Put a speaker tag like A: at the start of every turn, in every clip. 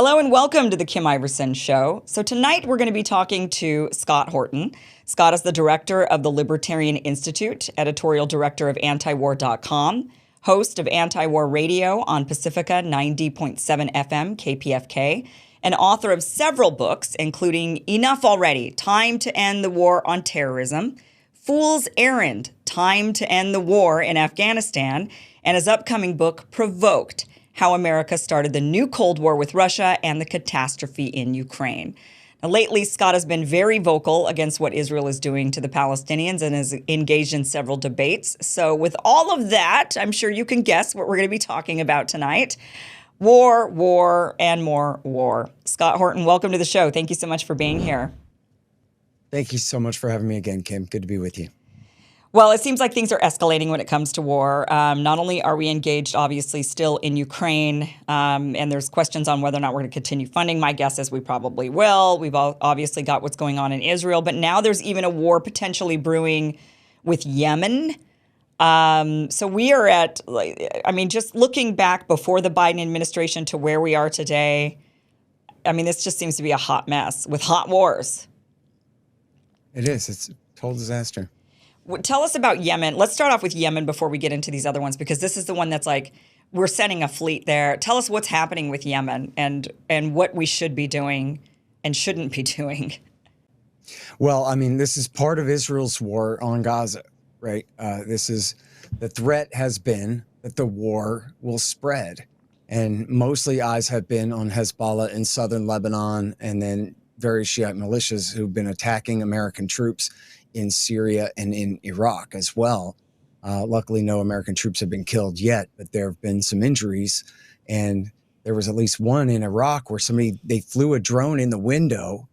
A: Hello and welcome to the Kim Iverson Show. So tonight we're going to be talking to Scott Horton. Scott is the director of the Libertarian Institute, editorial director of antiwar.com, host of Anti-War Radio on Pacifica 90.7 FM KPFK, and author of several books, including Enough Already, Time to End the War on Terrorism, Fool's Errand, Time to End the War in Afghanistan, and his upcoming book, Provoked, How America Started the New Cold War with Russia and the Catastrophe in Ukraine. Now, lately, Scott has been very vocal against what Israel is doing to the Palestinians and has engaged in several debates. So with all of that, I'm sure you can guess what we're going to be talking about tonight. War, war, and more war. Scott Horton, welcome to the show. Thank you so much for being here.
B: Thank you so much for having me again, Kim. Good to be with you.
A: Well, it seems like things are escalating when it comes to war. Not only are we engaged, obviously, still in Ukraine, and there's questions on whether or not we're going to continue funding. My guess is we probably will. We've obviously got what's going on in Israel, but now there's even a war potentially brewing with Yemen. So we are at, just looking back before the Biden administration to where we are today, this just seems to be a hot mess with hot wars.
B: It is. It's a total disaster.
A: Tell us about Yemen. Let's start off with Yemen before we get into these other ones, because this is the one that's like, we're sending a fleet there. Tell us what's happening with Yemen and what we should be doing and shouldn't be doing.
B: Well, this is part of Israel's war on Gaza, right? The threat has been that the war will spread. And mostly eyes have been on Hezbollah in southern Lebanon and then various Shiite militias who've been attacking American troops in Syria and in Iraq as well. Luckily, no American troops have been killed yet, but there have been some injuries. And there was at least one in Iraq where they flew a drone in the window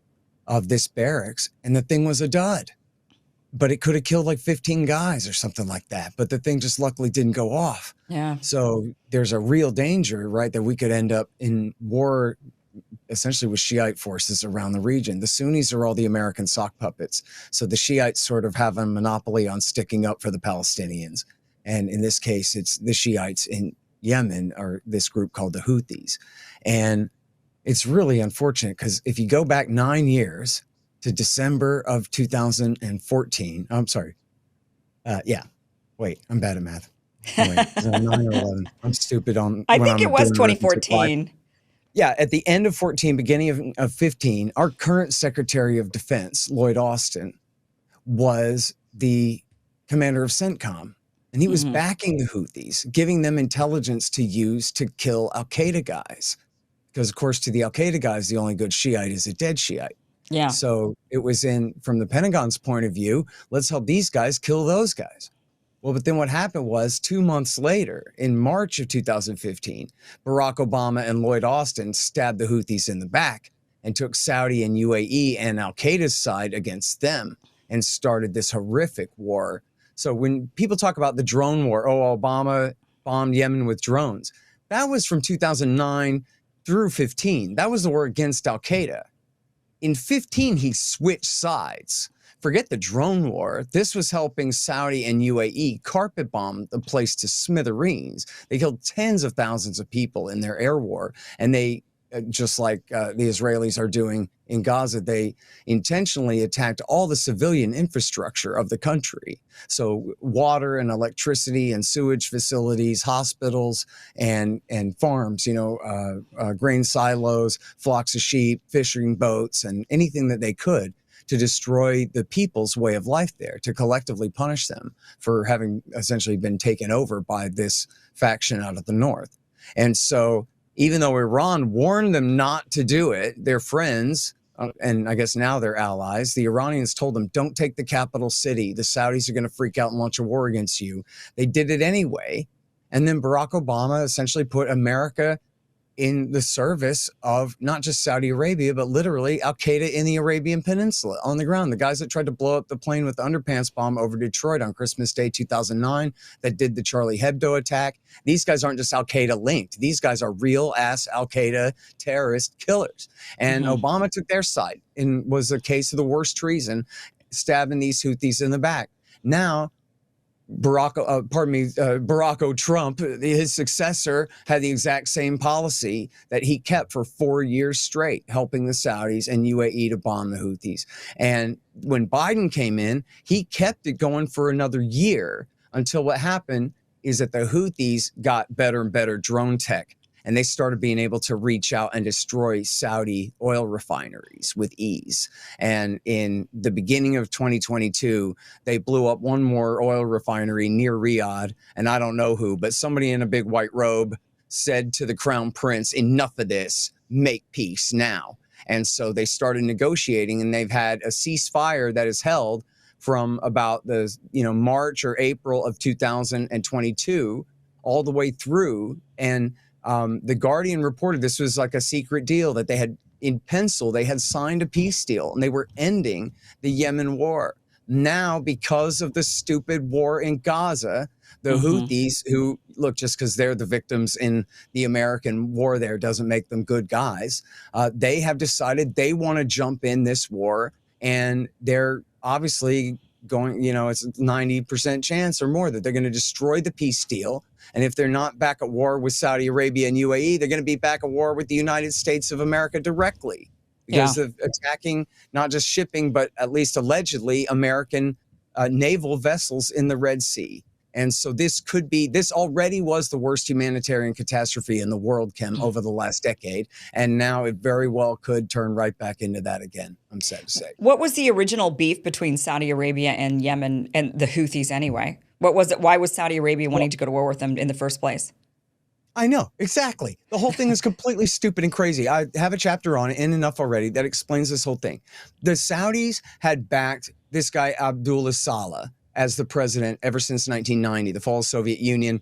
B: of this barracks and the thing was a dud. But it could have killed like 15 guys or something like that. But the thing just luckily didn't go off.
A: Yeah.
B: So there's a real danger, right, that we could end up in war essentially with Shiite forces around the region. The Sunnis are all the American sock puppets. So the Shiites sort of have a monopoly on sticking up for the Palestinians. And in this case, it's the Shiites in Yemen, or this group called the Houthis. And it's really unfortunate because if you go back 9 years to December of 2014, I'm sorry. Wait, I'm bad at math. Wait, 9 or 11. I'm stupid on.
A: I think it was 2014.
B: Yeah, at the end of 14, beginning of 15, our current Secretary of Defense, Lloyd Austin, was the commander of CENTCOM. And he was backing the Houthis, giving them intelligence to use to kill al-Qaeda guys. Because, of course, to the al-Qaeda guys, the only good Shiite is a dead Shiite.
A: Yeah.
B: So it was from the Pentagon's point of view, let's help these guys kill those guys. Well, but then what happened was 2 months later, in March of 2015, Barack Obama and Lloyd Austin stabbed the Houthis in the back and took Saudi and UAE and al-Qaeda's side against them and started this horrific war. So when people talk about the drone war, Obama bombed Yemen with drones, that was from 2009 through 15. That was the war against al-Qaeda. In 15, he switched sides. Forget the drone war. This was helping Saudi and UAE carpet bomb the place to smithereens. They killed tens of thousands of people in their air war. And they, just like the Israelis are doing in Gaza, they intentionally attacked all the civilian infrastructure of the country. So water and electricity and sewage facilities, hospitals and farms, grain silos, flocks of sheep, fishing boats, and anything that they could to destroy the people's way of life there, to collectively punish them for having essentially been taken over by this faction out of the north. And so even though Iran warned them not to do it, their friends, and I guess now they're allies, the Iranians told them, don't take the capital city. The Saudis are going to freak out and launch a war against you. They did it anyway. And then Barack Obama essentially put America in the service of not just Saudi Arabia, but literally al-Qaeda in the Arabian Peninsula on the ground. The guys that tried to blow up the plane with the underpants bomb over Detroit on Christmas Day 2009, that did the Charlie Hebdo attack. These guys aren't just al-Qaeda linked. These guys are real ass al-Qaeda terrorist killers. And Obama took their side and was a case of the worst treason, stabbing these Houthis in the back. Now, Barack Trump, his successor, had the exact same policy that he kept for 4 years straight, helping the Saudis and UAE to bomb the Houthis. And when Biden came in, he kept it going for another year until what happened is that the Houthis got better and better drone tech. And they started being able to reach out and destroy Saudi oil refineries with ease. And in the beginning of 2022, they blew up one more oil refinery near Riyadh. And I don't know who, but somebody in a big white robe said to the crown prince, enough of this, make peace now. And so they started negotiating, and they've had a ceasefire that is held from about the March or April of 2022 all the way through. And the Guardian reported this was like a secret deal that they had in pencil. They had signed a peace deal, and they were ending the Yemen war. Now, because of the stupid war in Gaza, the Houthis, who look, just because they're the victims in the American war there doesn't make them good guys. They have decided they want to jump in this war, and they're obviously going, it's a 90% chance or more that they're going to destroy the peace deal. And if they're not back at war with Saudi Arabia and UAE, they're going to be back at war with the United States of America directly because of attacking not just shipping, but at least allegedly American naval vessels in the Red Sea. And so this already was the worst humanitarian catastrophe in the world, Kim, over the last decade. And now it very well could turn right back into that again, I'm sad to say.
A: What was the original beef between Saudi Arabia and Yemen and the Houthis anyway? What was it? Why was Saudi Arabia wanting to go to war with them in the first place?
B: I know, exactly. The whole thing is completely stupid and crazy. I have a chapter on it in Enough already that explains this whole thing. The Saudis had backed this guy, Abdullah Saleh, as the president ever since 1990, the fall of the Soviet Union.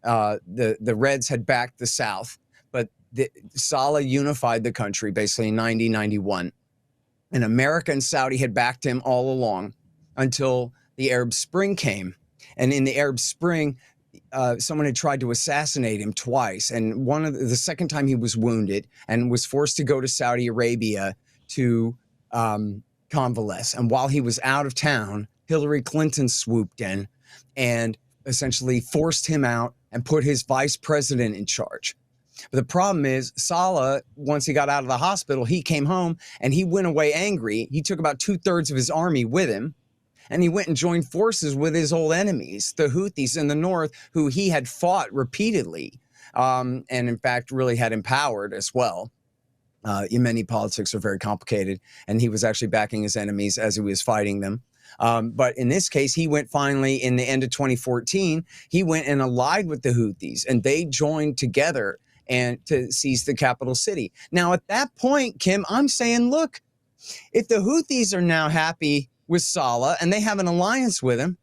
B: The Reds had backed the South, but Saleh unified the country basically in 1991. And America and Saudi had backed him all along until the Arab Spring came. And in the Arab Spring, someone had tried to assassinate him twice. And the second time he was wounded and was forced to go to Saudi Arabia to convalesce. And while he was out of town, Hillary Clinton swooped in and essentially forced him out and put his vice president in charge. But the problem is, Saleh, once he got out of the hospital, he came home and he went away angry. He took about 2/3 of his army with him, and he went and joined forces with his old enemies, the Houthis in the north, who he had fought repeatedly, and in fact really had empowered as well. Yemeni politics are very complicated, and he was actually backing his enemies as he was fighting them. But in this case, he went finally in the end of 2014, he went and allied with the Houthis, and they joined together and to seize the capital city. Now, at that point, Kim, I'm saying, look, if the Houthis are now happy with Saleh and they have an alliance with him,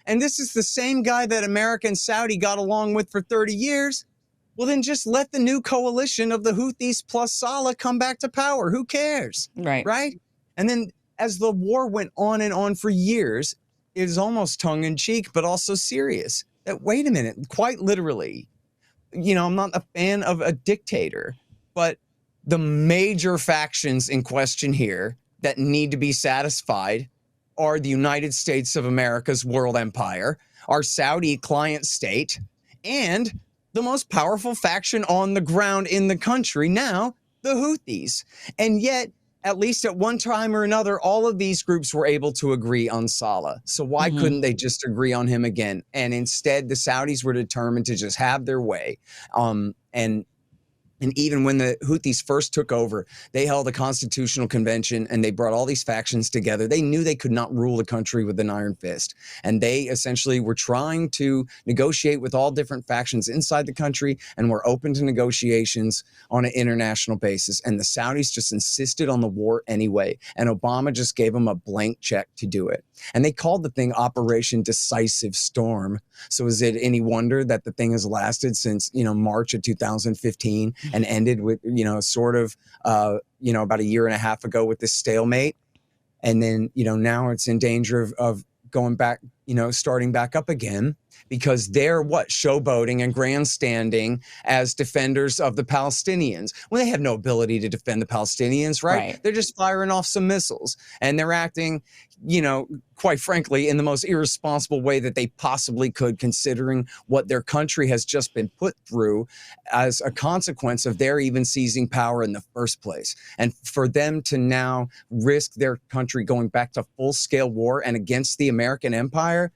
B: and this is the same guy that America and Saudi got along with for 30 years, well, then just let the new coalition of the Houthis plus Saleh come back to power. Who cares? Right? And then as the war went on and on for years, it was almost tongue-in-cheek, but also serious. That, wait a minute, quite literally, I'm not a fan of a dictator, but the major factions in question here that need to be satisfied are the United States of America's world empire, our Saudi client state, and the most powerful faction on the ground in the country now, the Houthis. And yet, at least at one time or another, all of these groups were able to agree on Saleh. So why couldn't they just agree on him again? And instead, the Saudis were determined to just have their way. And even when the Houthis first took over, they held a constitutional convention and they brought all these factions together. They knew they could not rule the country with an iron fist. And they essentially were trying to negotiate with all different factions inside the country and were open to negotiations on an international basis. And the Saudis just insisted on the war anyway. And Obama just gave them a blank check to do it. And they called the thing Operation Decisive Storm. So is it any wonder that the thing has lasted since, March of 2015 and ended with, sort of, about a year and a half ago with this stalemate. And then, now it's in danger of going back starting back up again because they're showboating and grandstanding as defenders of the Palestinians. Well, they have no ability to defend the Palestinians, right? They're just firing off some missiles and they're acting, quite frankly, in the most irresponsible way that they possibly could, considering what their country has just been put through as a consequence of their even seizing power in the first place. And for them to now risk their country going back to full-scale war and against the American empire,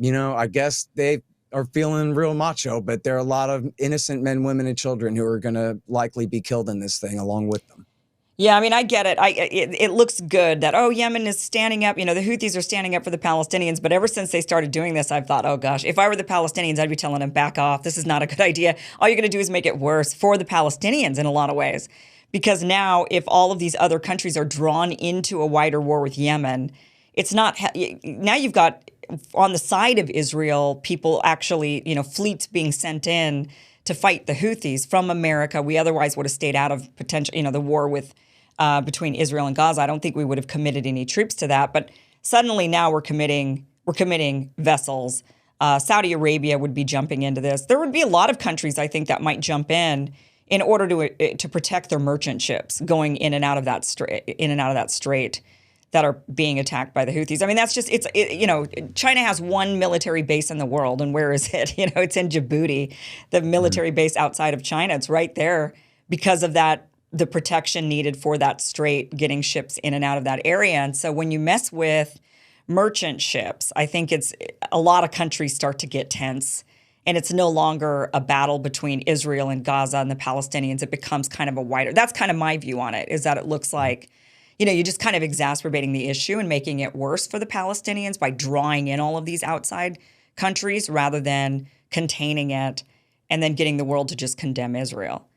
B: I guess they are feeling real macho, but there are a lot of innocent men, women, and children who are going to likely be killed in this thing along with them.
A: Yeah, I mean, I get it. It looks good that, Yemen is standing up. The Houthis are standing up for the Palestinians. But ever since they started doing this, I've thought, oh, gosh, if I were the Palestinians, I'd be telling them, back off. This is not a good idea. All you're going to do is make it worse for the Palestinians in a lot of ways. Because now if all of these other countries are drawn into a wider war with Yemen, it's not – now you've got on the side of Israel people actually, fleets being sent in to fight the Houthis from America. We otherwise would have stayed out of potential, the war with between Israel and Gaza. I don't think we would have committed any troops to that. But suddenly now we're committing vessels. Saudi Arabia would be jumping into this. There would be a lot of countries, I think, that might jump in order to protect their merchant ships going in and out of that strait that are being attacked by the Houthis. I mean, that's just China has one military base in the world, and where is it? It's in Djibouti, the military base outside of China. It's right there because of that, the protection needed for that strait, getting ships in and out of that area. And so when you mess with merchant ships, I think it's a lot of countries start to get tense. And it's no longer a battle between Israel and Gaza and the Palestinians. It becomes kind of a wider – that's kind of my view on it, is that it looks like, you're just kind of exacerbating the issue and making it worse for the Palestinians by drawing in all of these outside countries rather than containing it and then getting the world to just condemn Israel.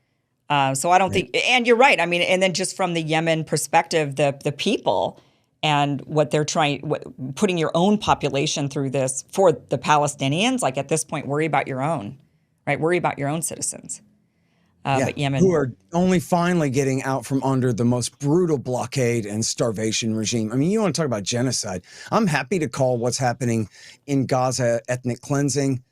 A: So I don't think – and you're right. I mean, and then just from the Yemen perspective, the people and what they're putting your own population through this for the Palestinians, like at this point, worry about your own, right? Worry about your own citizens. But Yemen,
B: who are only finally getting out from under the most brutal blockade and starvation regime. I mean, you want to talk about genocide. I'm happy to call what's happening in Gaza ethnic cleansing,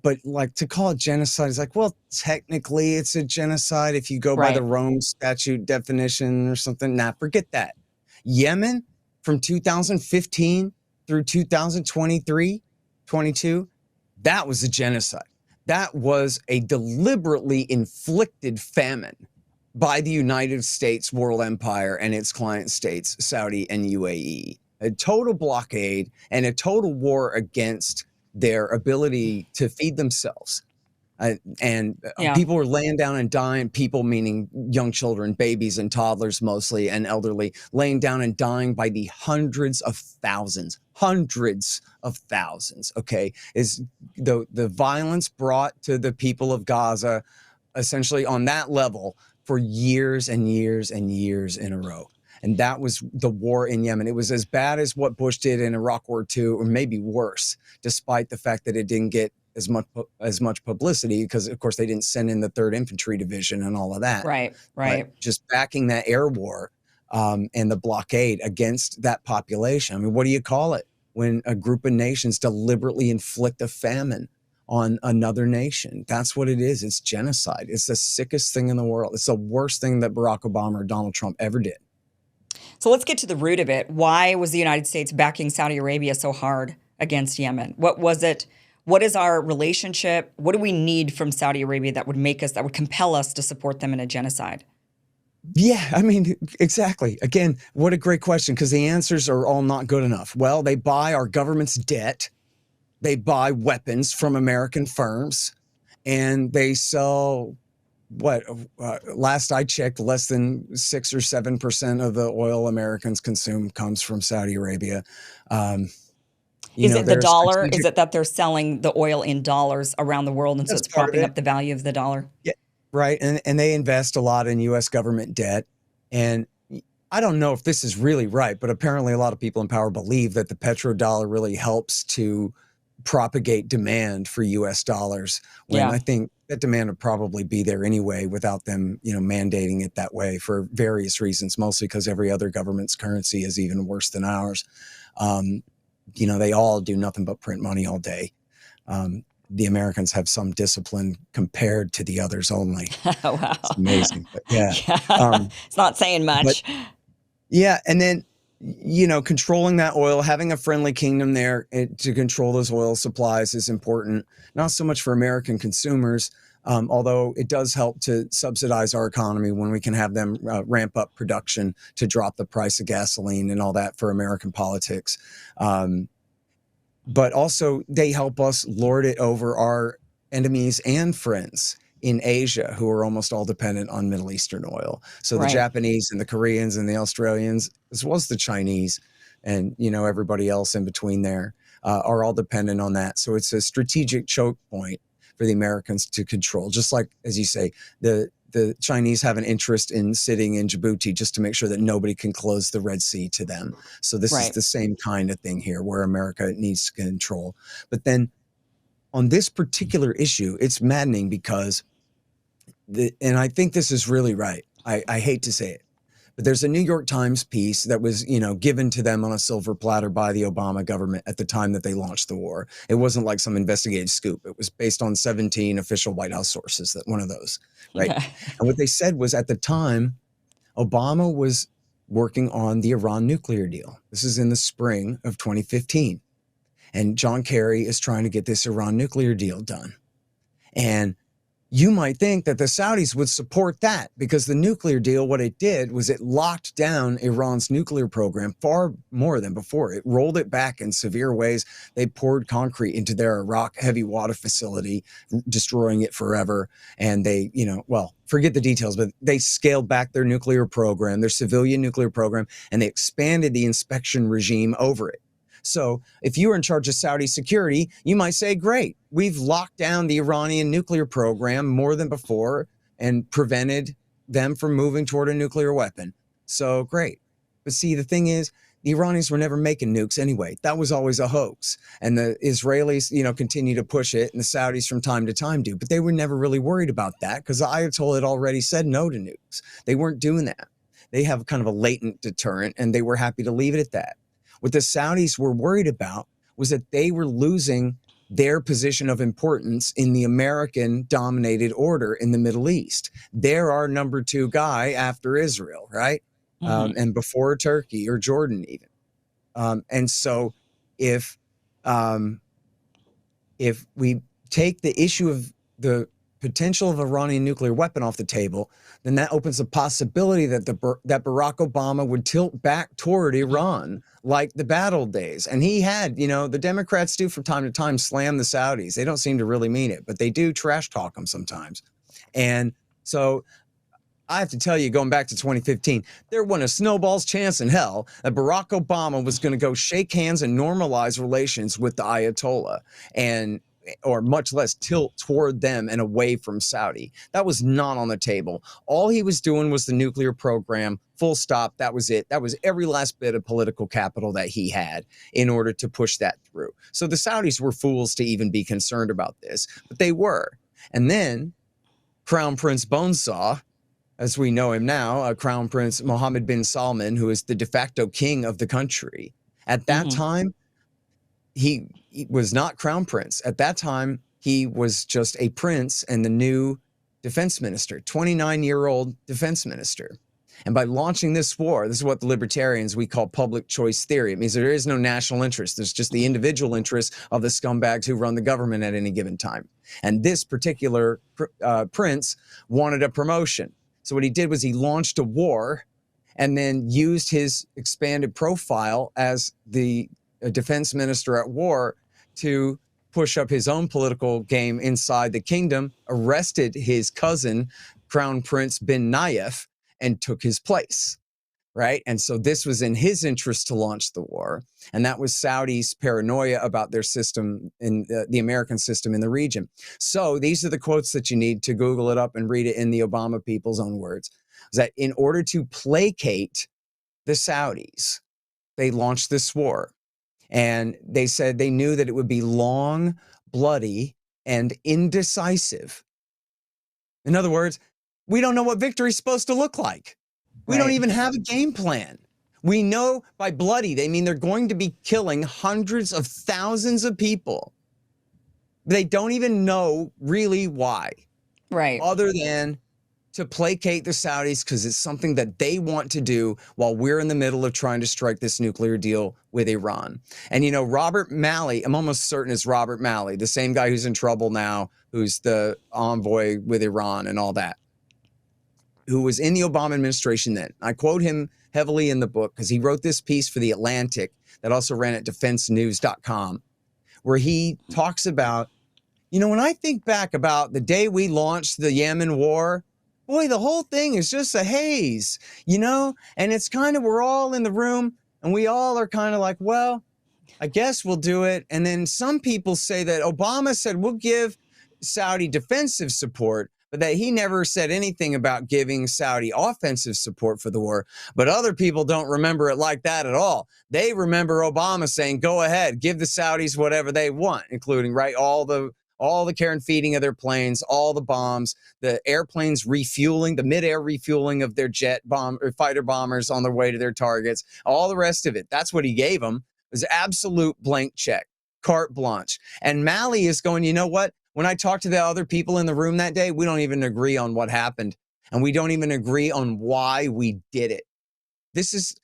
B: but to call it genocide is well, technically it's a genocide if you go by the Rome Statute definition or something. Nah, forget that. Yemen from 2015 through 2023, 22, that was a genocide. That was a deliberately inflicted famine by the United States world empire and its client states, Saudi and UAE. A total blockade and a total war against their ability to feed themselves. People were laying down and dying, people meaning young children, babies and toddlers mostly, and elderly, laying down and dying by the hundreds of thousands, okay, is the violence brought to the people of Gaza essentially on that level for years and years and years in a row. And that was the war in Yemen. It was as bad as what Bush did in Iraq War II, or maybe worse, despite the fact that it didn't get as much publicity because, of course, they didn't send in the 3rd Infantry Division and all of that.
A: Right.
B: But just backing that air war and the blockade against that population. I mean, what do you call it when a group of nations deliberately inflict a famine on another nation? That's what it is. It's genocide. It's the sickest thing in the world. It's the worst thing that Barack Obama or Donald Trump ever did.
A: So let's get to the root of it. Why was the United States backing Saudi Arabia so hard against Yemen? What was it? What is our relationship? What do we need from Saudi Arabia that would compel us to support them in a genocide?
B: Yeah, I mean, exactly. Again, what a great question, because the answers are all not good enough. Well, they buy our government's debt. They buy weapons from American firms, and they sell last I checked, less than 6 or 7% of the oil Americans consume comes from Saudi Arabia.
A: Is it the dollar? Is it that they're selling the oil in dollars around the world, and so it's propping up the value of the dollar?
B: Yeah, right. And they invest a lot in U.S. government debt. And I don't know if this is really right, but apparently a lot of people in power believe that the petrodollar really helps to propagate demand for U.S. dollars. When I think that demand would probably be there anyway without them, mandating it that way for various reasons, mostly because every other government's currency is even worse than ours. they all do nothing but print money all day. The Americans have some discipline compared to the others only.
A: Oh, wow.
B: It's amazing. But yeah.
A: Yeah. It's not saying
B: But
A: much.
B: yeah. And then, controlling that oil, having a friendly kingdom there to control those oil supplies is important, not so much for American consumers, although it does help to subsidize our economy when we can have them ramp up production to drop the price of gasoline and all that for American politics. But also they help us lord it over our enemies and friends in Asia, who are almost all dependent on Middle Eastern oil. So the
A: Right.
B: Japanese and the Koreans and the Australians, as well as the Chinese and, everybody else in between there, are all dependent on that. So it's a strategic choke point for the Americans to control. Just like, as you say, the Chinese have an interest in sitting in Djibouti just to make sure that nobody can close the Red Sea to them. So this is
A: Right.
B: the same kind of thing here where America needs to control. But then on this particular issue, it's maddening because and I think this is really right. I hate to say it, but there's a New York Times piece that was, given to them on a silver platter by the Obama government at the time that they launched the war. It wasn't like some investigative scoop. It was based on 17 official White House sources, that one of those, right?
A: Yeah.
B: And what they said was at the time, Obama was working on the Iran nuclear deal. This is in the spring of 2015. And John Kerry is trying to get this Iran nuclear deal done. And you might think that the Saudis would support that because the nuclear deal, what it did was it locked down Iran's nuclear program far more than before. It rolled it back in severe ways. They poured concrete into their Iraq heavy water facility, destroying it forever. And they, forget the details, but they scaled back their nuclear program, their civilian nuclear program, and they expanded the inspection regime over it. So if you were in charge of Saudi security, you might say, great, we've locked down the Iranian nuclear program more than before and prevented them from moving toward a nuclear weapon. So great. But see, the thing is, the Iranians were never making nukes anyway. That was always a hoax. And the Israelis, continue to push it, and the Saudis from time to time do. But they were never really worried about that because the Ayatollah had already said no to nukes. They weren't doing that. They have kind of a latent deterrent, and they were happy to leave it at that. What the Saudis were worried about was that they were losing their position of importance in the American-dominated order in the Middle East. They're our number 2 guy after Israel, right?
A: Mhm.
B: And before Turkey or Jordan even. And so if we take the issue of the potential of Iranian nuclear weapon off the table, then that opens the possibility that that Barack Obama would tilt back toward Iran like the bad old days. And he had, the Democrats do from time to time slam the Saudis. They don't seem to really mean it, but they do trash talk them sometimes. And so I have to tell you, going back to 2015, there wasn't a snowball's chance in hell that Barack Obama was going to go shake hands and normalize relations with the Ayatollah or much less tilt toward them and away from Saudi. That was not on the table. All he was doing was the nuclear program, full stop. That was it. That was every last bit of political capital that he had in order to push that through. So the Saudis were fools to even be concerned about this, but they were. And then Crown Prince Bonesaw, as we know him now, Crown Prince Mohammed bin Salman, who is the de facto king of the country. At that time, he was not crown prince. At that time, he was just a prince and the new defense minister, 29-year-old defense minister. And by launching this war, this is what the libertarians, we call public choice theory. It means there is no national interest. There's just the individual interests of the scumbags who run the government at any given time. And this particular prince wanted a promotion. So what he did was he launched a war and then used his expanded profile as the defense minister at war to push up his own political game inside the kingdom, arrested his cousin, Crown Prince bin Nayef, and took his place, right? And so this was in his interest to launch the war. And that was Saudi's paranoia about their system, in the American system in the region. So these are the quotes that you need to Google it up and read it in the Obama people's own words. Is that in order to placate the Saudis, they launched this war. And they said they knew that it would be long, bloody, and indecisive. In other words, we don't know what victory is supposed to look like. We don't even have a game plan. We know by bloody, they mean they're going to be killing hundreds of thousands of people. They don't even know really why.
A: Right.
B: Other than to placate the Saudis because it's something that they want to do while we're in the middle of trying to strike this nuclear deal with Iran. And, you know, Robert Malley, I'm almost certain it's Robert Malley, the same guy who's in trouble now, who's the envoy with Iran and all that, who was in the Obama administration then. I quote him heavily in the book because he wrote this piece for The Atlantic that also ran at defensenews.com, where he talks about, you know, when I think back about the day we launched the Yemen war, boy, the whole thing is just a haze, you know? And it's kind of, we're all in the room and we all are kind of like, well, I guess we'll do it. And then some people say that Obama said, we'll give Saudi defensive support, but that he never said anything about giving Saudi offensive support for the war. But other people don't remember it like that at all. They remember Obama saying, go ahead, give the Saudis whatever they want, including, right, all the care and feeding of their planes, all the bombs, the airplanes refueling, the mid-air refueling of their fighter bombers on their way to their targets, all the rest of it. That's what he gave them. It was absolute blank check, carte blanche. And Malley is going, you know what? When I talked to the other people in the room that day, we don't even agree on what happened. And we don't even agree on why we did it. This is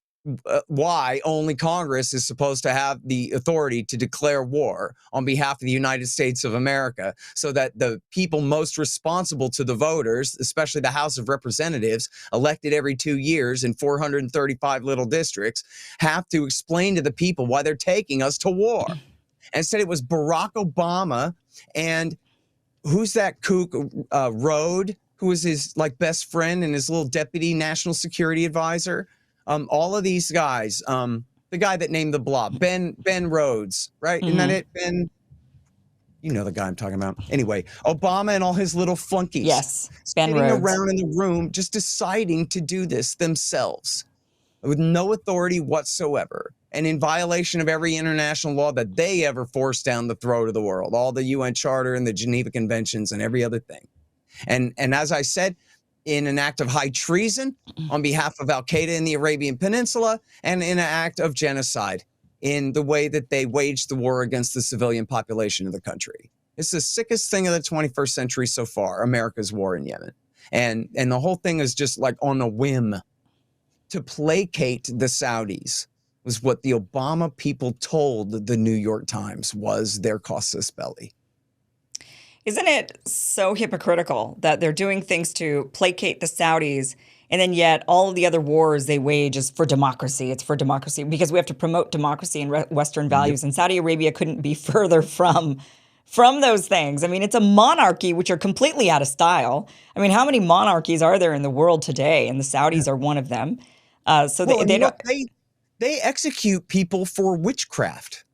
B: why only Congress is supposed to have the authority to declare war on behalf of the United States of America, so that the people most responsible to the voters, especially the House of Representatives, elected every 2 years in 435 little districts, have to explain to the people why they're taking us to war. And said it was Barack Obama and who's that kook, Rode, who was his like best friend and his little deputy national security advisor. All of these guys, the guy that named the blob, Ben Rhodes, right? Isn't that it? Ben, you know the guy I'm talking about. Anyway, Obama and all his little flunkies.
A: Yes, Ben
B: sitting
A: Rhodes.
B: around in the room just deciding to do this themselves with no authority whatsoever and in violation of every international law that they ever forced down the throat of the world, all the UN Charter and the Geneva Conventions and every other thing. And as I said, in an act of high treason on behalf of Al-Qaeda in the Arabian Peninsula, and in an act of genocide in the way that they waged the war against the civilian population of the country. It's the sickest thing of the 21st century so far, America's war in Yemen. And the whole thing is just like on a whim to placate the Saudis was what the Obama people told the New York Times was their casus belli.
A: Isn't it so hypocritical that they're doing things to placate the Saudis, and then yet all of the other wars they wage is for democracy? It's for democracy because we have to promote democracy and Western values. Yep. And Saudi Arabia couldn't be further from those things. I mean, it's a monarchy which are completely out of style. I mean, how many monarchies are there in the world today? And the Saudis are one of them.
B: They execute people for witchcraft.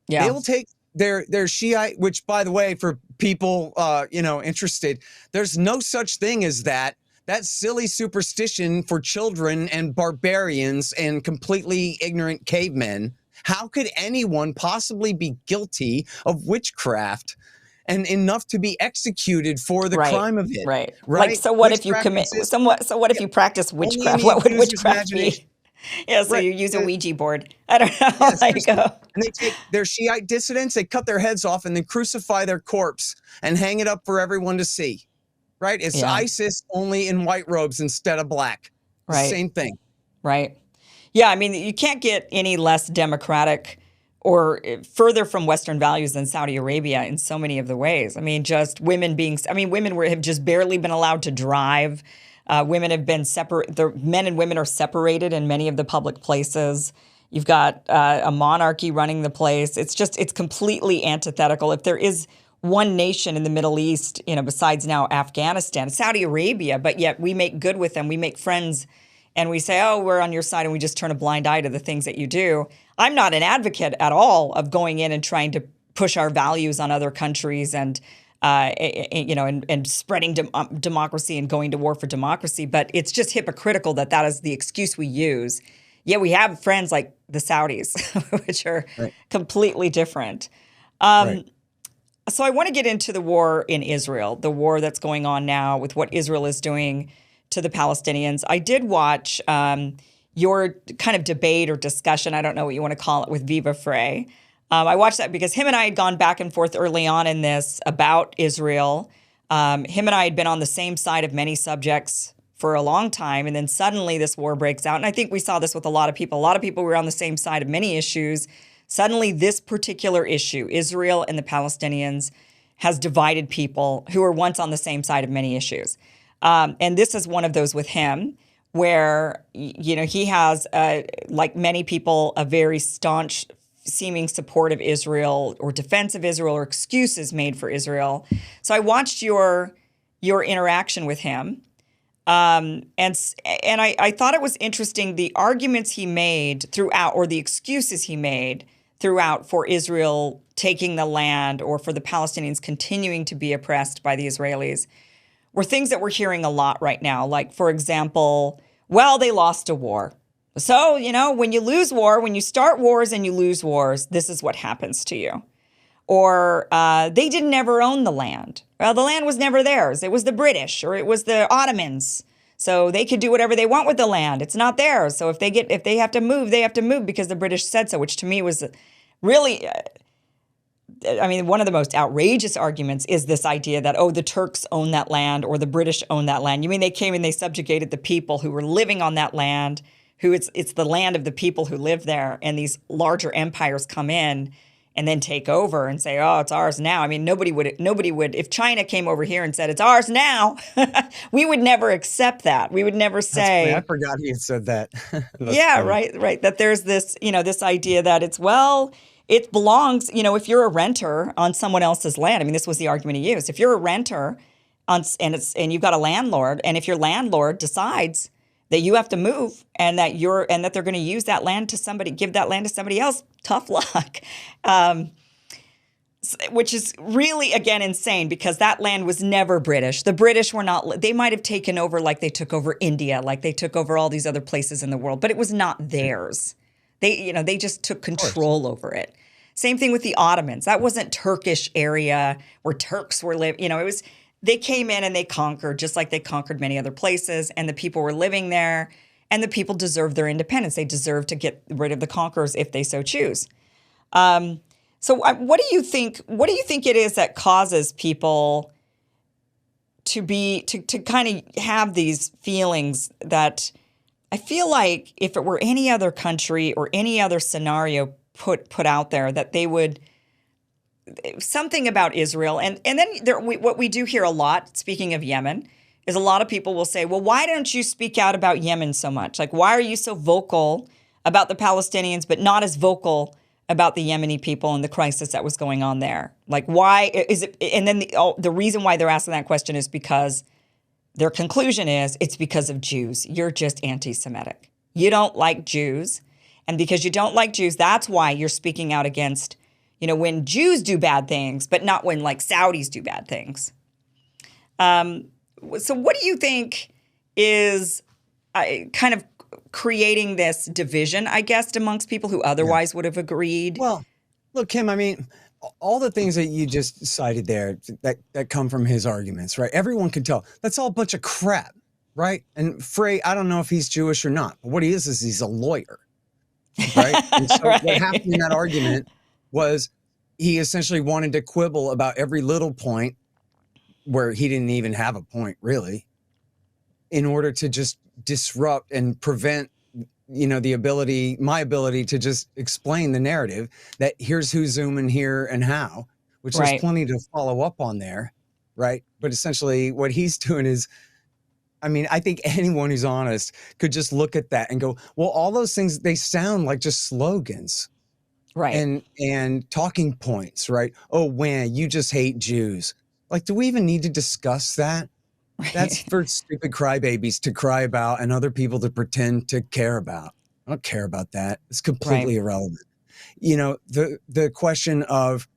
A: Yeah.
B: They will take their Shiite, which, by the way, for people interested, there's no such thing as that. That silly superstition for children and barbarians and completely ignorant cavemen. How could anyone possibly be guilty of witchcraft and enough to be executed for the crime of it?
A: Right. Like, so what if you commit? So what if you practice witchcraft? What would witchcraft be? Yeah, so you use a Ouija board. I don't know how you go.
B: And they take their Shiite dissidents, they cut their heads off and then crucify their corpse and hang it up for everyone to see. Right? It's ISIS only in white robes instead of black.
A: Right.
B: Same thing.
A: Right. Yeah, I mean, you can't get any less democratic or further from Western values than Saudi Arabia in so many of the ways. I mean, just women have just barely been allowed to drive. Women have been men and women are separated in many of the public places. You've got a monarchy running the place. It's completely antithetical. If there is one nation in the Middle East, besides now Afghanistan, Saudi Arabia, but yet we make good with them. We make friends and we say, oh, we're on your side, and we just turn a blind eye to the things that you do. I'm not an advocate at all of going in and trying to push our values on other countries and spreading democracy and going to war for democracy. But it's just hypocritical that is the excuse we use. Yeah, we have friends like the Saudis, which are completely different. So I want to get into the war in Israel, the war that's going on now with what Israel is doing to the Palestinians. I did watch your kind of debate or discussion, I don't know what you want to call it, with Viva Frei. I watched that because him and I had gone back and forth early on in this about Israel. Him and I had been on the same side of many subjects for a long time, and then suddenly this war breaks out. And I think we saw this with a lot of people. A lot of people were on the same side of many issues. Suddenly this particular issue, Israel and the Palestinians, has divided people who were once on the same side of many issues. And this is one of those with him, where, you know, he has, like many people, a very staunch seeming support of Israel or defense of Israel or excuses made for Israel. So I watched your interaction with him, and I thought it was interesting, the arguments he made throughout, or the excuses he made throughout, for Israel taking the land or for the Palestinians continuing to be oppressed by the Israelis, were things that we're hearing a lot right now. Like, for example, well, they lost a war. So, you know, when you lose war, when you start wars and you lose wars, this is what happens to you. Or they didn't ever own the land. Well, the land was never theirs. It was the British or it was the Ottomans. So they could do whatever they want with the land. It's not theirs. So if they have to move, they have to move because the British said so, which to me was really, I mean, one of the most outrageous arguments is this idea that, oh, the Turks own that land or the British own that land. You mean they came and they subjugated the people who were living on that land, who it's the land of the people who live there, and these larger empires come in and then take over and say, oh, it's ours now. I mean, nobody would, if China came over here and said, it's ours now, we would never accept that. We would never say.
B: I forgot he had said that.
A: Yeah, funny. Right. That there's this, you know, this idea that it's, well, it belongs, you know, if you're a renter on someone else's land. I mean, this was the argument he used. If you're a renter and you've got a landlord, and if your landlord decides that you have to move and that they're going to use that land to somebody, give that land to somebody else, tough luck. Which is really, again, insane, because that land was never British. The British were not, they might have taken over like they took over India, like they took over all these other places in the world, but it was not theirs. They just took control over it. Same thing with the Ottomans. That wasn't Turkish area where Turks were living. You know, it was, they came in and they conquered, just like they conquered many other places, and the people were living there, and the people deserve their independence. They deserve to get rid of the conquerors if they so choose. So what do you think it is that causes people to kind of have these feelings that, I feel like if it were any other country or any other scenario put out there, that they would, something about Israel. And then what we do hear a lot, speaking of Yemen, is a lot of people will say, well, why don't you speak out about Yemen so much? Like, why are you so vocal about the Palestinians, but not as vocal about the Yemeni people and the crisis that was going on there? Like, why is it? And then the reason why they're asking that question is because their conclusion is it's because of Jews. You're just anti-Semitic. You don't like Jews. And because you don't like Jews, that's why you're speaking out against, you know, when Jews do bad things, but not when, like, Saudis do bad things. So what do you think is kind of creating this division, I guess, amongst people who otherwise would have agreed?
B: Well, look, Kim, I mean, all the things that you just cited there that come from his arguments, right? Everyone can tell that's all a bunch of crap, right? And Frey, I don't know if he's Jewish or not, but what he is he's a lawyer, right? And so
A: Right.
B: What happened in that argument was he essentially wanted to quibble about every little point where he didn't even have a point, really, in order to just disrupt and prevent, you know, my ability to just explain the narrative that here's who's zooming here and how, which
A: Right.
B: there's plenty to follow up on there, right? But essentially what he's doing is, I mean, I think anyone who's honest could just look at that and go, well, all those things, they sound like just slogans.
A: Right.
B: And talking points, right? Oh, man, you just hate Jews. Like, do we even need to discuss that?
A: Right.
B: That's for stupid crybabies to cry about and other people to pretend to care about. I don't care about that. It's completely irrelevant. You know, the question of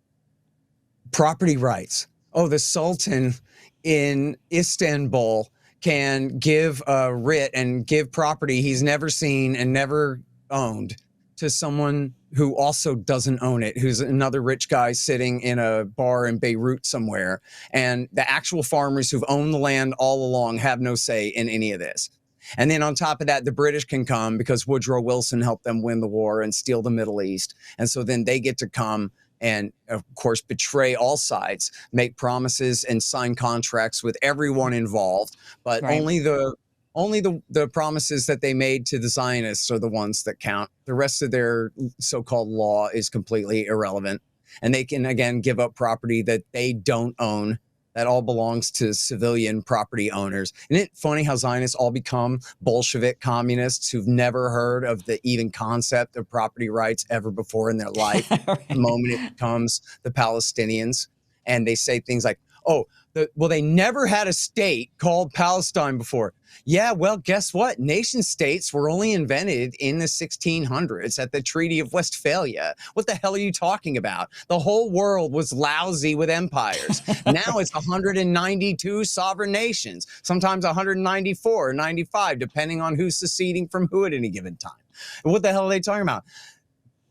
B: property rights. Oh, the Sultan in Istanbul can give a writ and give property he's never seen and never owned to someone who also doesn't own it, who's another rich guy sitting in a bar in Beirut somewhere. And the actual farmers who've owned the land all along have no say in any of this. And then on top of that, the British can come because Woodrow Wilson helped them win the war and steal the Middle East. And so then they get to come and, of course, betray all sides, make promises and sign contracts with everyone involved. But
A: Right.
B: only the promises that they made to the Zionists are the ones that count. The rest of their so-called law is completely irrelevant. And they can, again, give up property that they don't own. That all belongs to civilian property owners. Isn't it funny how Zionists all become Bolshevik communists who've never heard of the even concept of property rights ever before in their life?
A: Right.
B: The moment it becomes the Palestinians, and they say things like, oh, well, they never had a state called Palestine before. Yeah, well, guess what? Nation states were only invented in the 1600s at the Treaty of Westphalia. What the hell are you talking about? The whole world was lousy with empires. Now it's 192 sovereign nations, sometimes 194 or 95, depending on who's seceding from who at any given time. And what the hell are they talking about?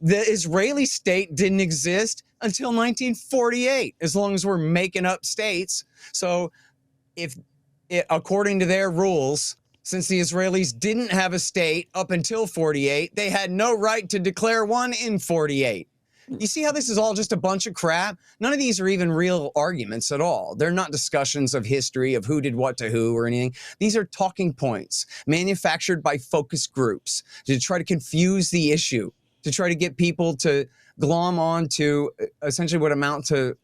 B: The Israeli state didn't exist until 1948, as long as we're making up states. So according to their rules, since the Israelis didn't have a state up until 48, they had no right to declare one in 48. You see how this is all just a bunch of crap? None of these are even real arguments at all. They're not discussions of history, of who did what to who or anything. These are talking points manufactured by focus groups to try to confuse the issue, to try to get people to glom on to essentially what amount to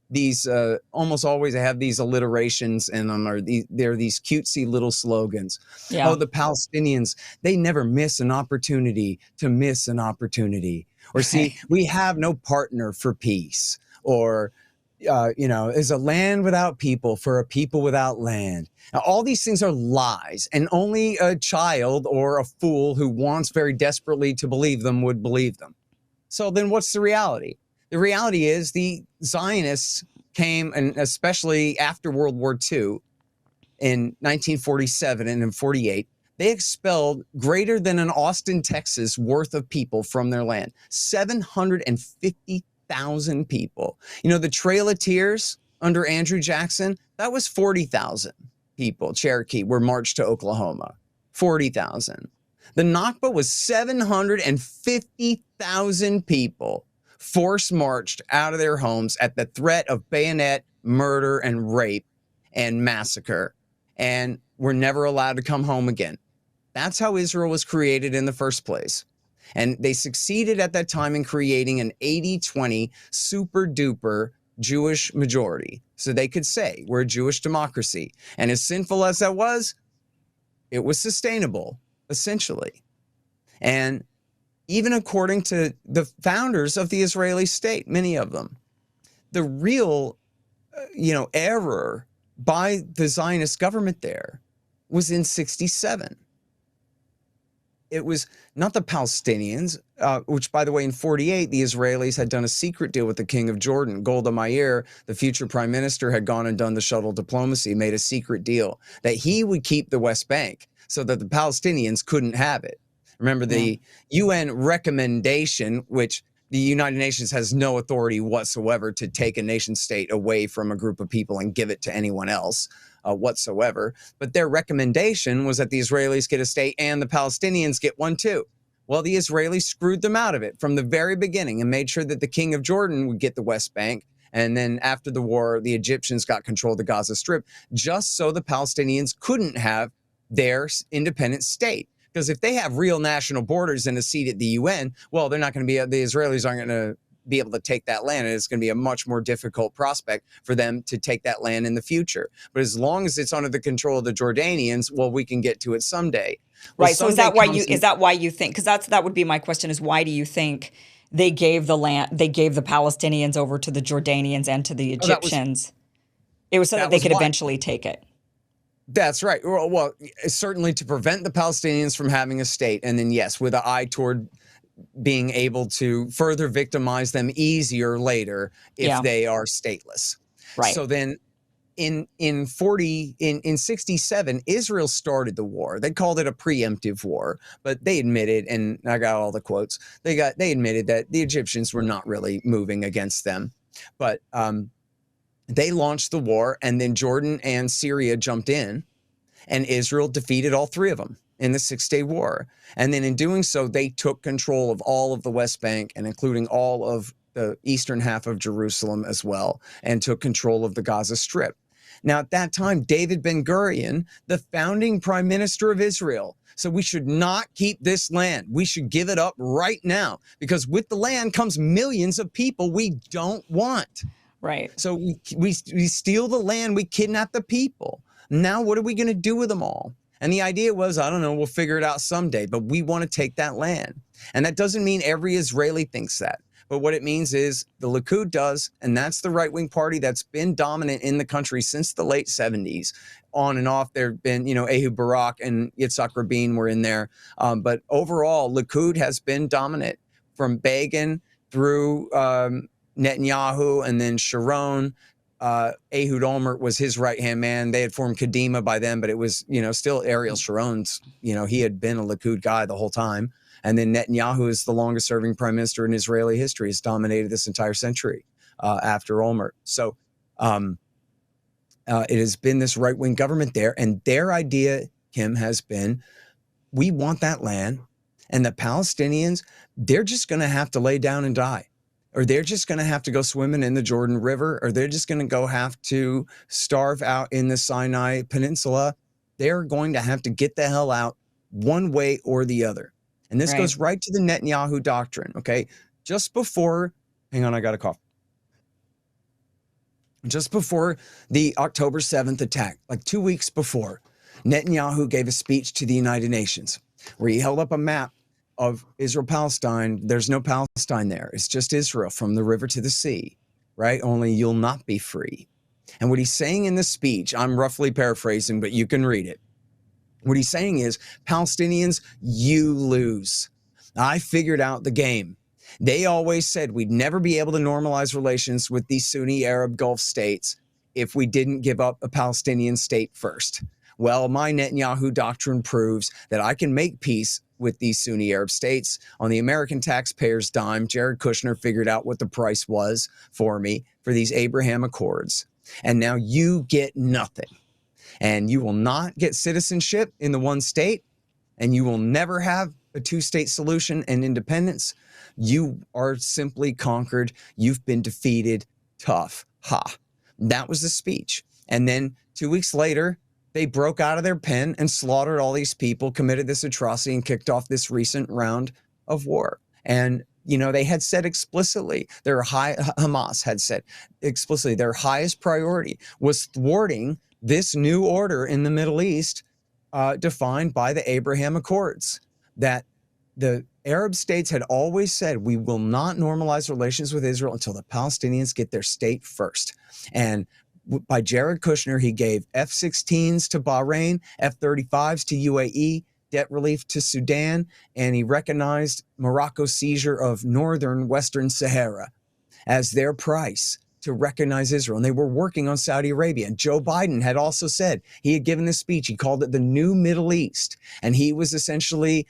B: these almost always have these alliterations in them, or they're these cutesy little slogans.
A: Yeah.
B: Oh, the Palestinians, they never miss an opportunity to miss an opportunity. Or see, we have no partner for peace. Or, is a land without people for a people without land. Now, all these things are lies, and only a child or a fool who wants very desperately to believe them would believe them. So then what's the reality? The reality is the Zionists came, and especially after World War II, in 1947 and in 48, they expelled greater than an Austin, Texas worth of people from their land. 750,000 people. The Trail of Tears under Andrew Jackson, that was 40,000 people, Cherokee, were marched to Oklahoma. 40,000. The Nakba was 750,000 people force marched out of their homes at the threat of bayonet, murder, and rape and massacre, and were never allowed to come home again. That's how Israel was created in the first place. And they succeeded at that time in creating an 80-20 super duper Jewish majority. So they could say, we're a Jewish democracy. And as sinful as that was, it was sustainable, essentially. And even according to the founders of the Israeli state, many of them, the real, error by the Zionist government there was in 1967. It was not the Palestinians, which, by the way, in 1948, the Israelis had done a secret deal with the king of Jordan. Golda Meir, the future prime minister, had gone and done the shuttle diplomacy, made a secret deal that he would keep the West Bank so that the Palestinians couldn't have it. Remember the UN recommendation, which the United Nations has no authority whatsoever to take a nation state away from a group of people and give it to anyone else whatsoever. But their recommendation was that the Israelis get a state and the Palestinians get one too. Well, the Israelis screwed them out of it from the very beginning and made sure that the king of Jordan would get the West Bank. And then after the war, the Egyptians got control of the Gaza Strip, just so the Palestinians couldn't have their independent state. Because if they have real national borders and a seat at the UN, well, they're not going to be, the Israelis aren't going to be able to take that land. And it's going to be a much more difficult prospect for them to take that land in the future. But as long as it's under the control of the Jordanians, well, we can get to it someday. Well,
A: right. So is that why you think, because that would be my question, is why do you think they gave the Palestinians over to the Jordanians and to the Egyptians? It was so that they could eventually take it.
B: That's right. Well, certainly to prevent the Palestinians from having a state. And then, yes, with an eye toward being able to further victimize them easier later if they are stateless.
A: Right.
B: So then in 67, Israel started the war. They called it a preemptive war, but they admitted, and I got all the quotes, they admitted that the Egyptians were not really moving against them. But they launched the war, and then Jordan and Syria jumped in. And Israel defeated all three of them in the Six-Day War. And then in doing so, they took control of all of the West Bank and including all of the eastern half of Jerusalem as well, and took control of the Gaza Strip. Now, at that time, David Ben-Gurion, the founding prime minister of Israel, so we should not keep this land. We should give it up right now, because with the land comes millions of people we don't want.
A: Right.
B: So we steal the land, we kidnap the people. Now what are we going to do with them all? And the idea was, I don't know, we'll figure it out someday, but we want to take that land. And that doesn't mean every Israeli thinks that. But what it means is the Likud does, and that's the right-wing party that's been dominant in the country since the late 70s. On and off, there have been, Ehud Barak and Yitzhak Rabin were in there. But overall, Likud has been dominant from Begin through Netanyahu and then Sharon. Ehud Olmert was his right-hand man. They had formed Kadima by then, but it was, still Ariel Sharon's, he had been a Likud guy the whole time. And then Netanyahu is the longest serving prime minister in Israeli history, has dominated this entire century after Olmert. So it has been this right-wing government there. And their idea, Kim, has been, we want that land. And the Palestinians, they're just going to have to lay down and die. Or they're just going to have to go swimming in the Jordan River. Or they're just going to have to starve out in the Sinai Peninsula. They're going to have to get the hell out one way or the other. And this goes right to the Netanyahu doctrine, okay? Just before, hang on, I got a cough. Just before the October 7th attack, like 2 weeks before, Netanyahu gave a speech to the United Nations where he held up a map of Israel-Palestine. There's no Palestine there. It's just Israel from the river to the sea, right? Only you'll not be free. And what he's saying in this speech, I'm roughly paraphrasing, but you can read it. What he's saying is, Palestinians, you lose. I figured out the game. They always said we'd never be able to normalize relations with these Sunni Arab Gulf states if we didn't give up a Palestinian state first. Well, my Netanyahu doctrine proves that I can make peace with these Sunni Arab states on the American taxpayer's dime. Jared Kushner figured out what the price was for me for these Abraham Accords. And now you get nothing. And you will not get citizenship in the one state, and you will never have a two-state solution and independence. You are simply conquered. You've been defeated. Tough. Ha. That was the speech. And then 2 weeks later, they broke out of their pen and slaughtered all these people, committed this atrocity, and kicked off this recent round of war. And they had said explicitly, Hamas had said explicitly, their highest priority was thwarting this new order in the Middle East, defined by the Abraham Accords, that the Arab states had always said, we will not normalize relations with Israel until the Palestinians get their state first. And by Jared Kushner, he gave F-16s to Bahrain, F-35s to UAE, debt relief to Sudan, and he recognized Morocco's seizure of northern Western Sahara as their price to recognize Israel. And they were working on Saudi Arabia. And Joe Biden had also said, he had given this speech, he called it the new Middle East. And he was essentially,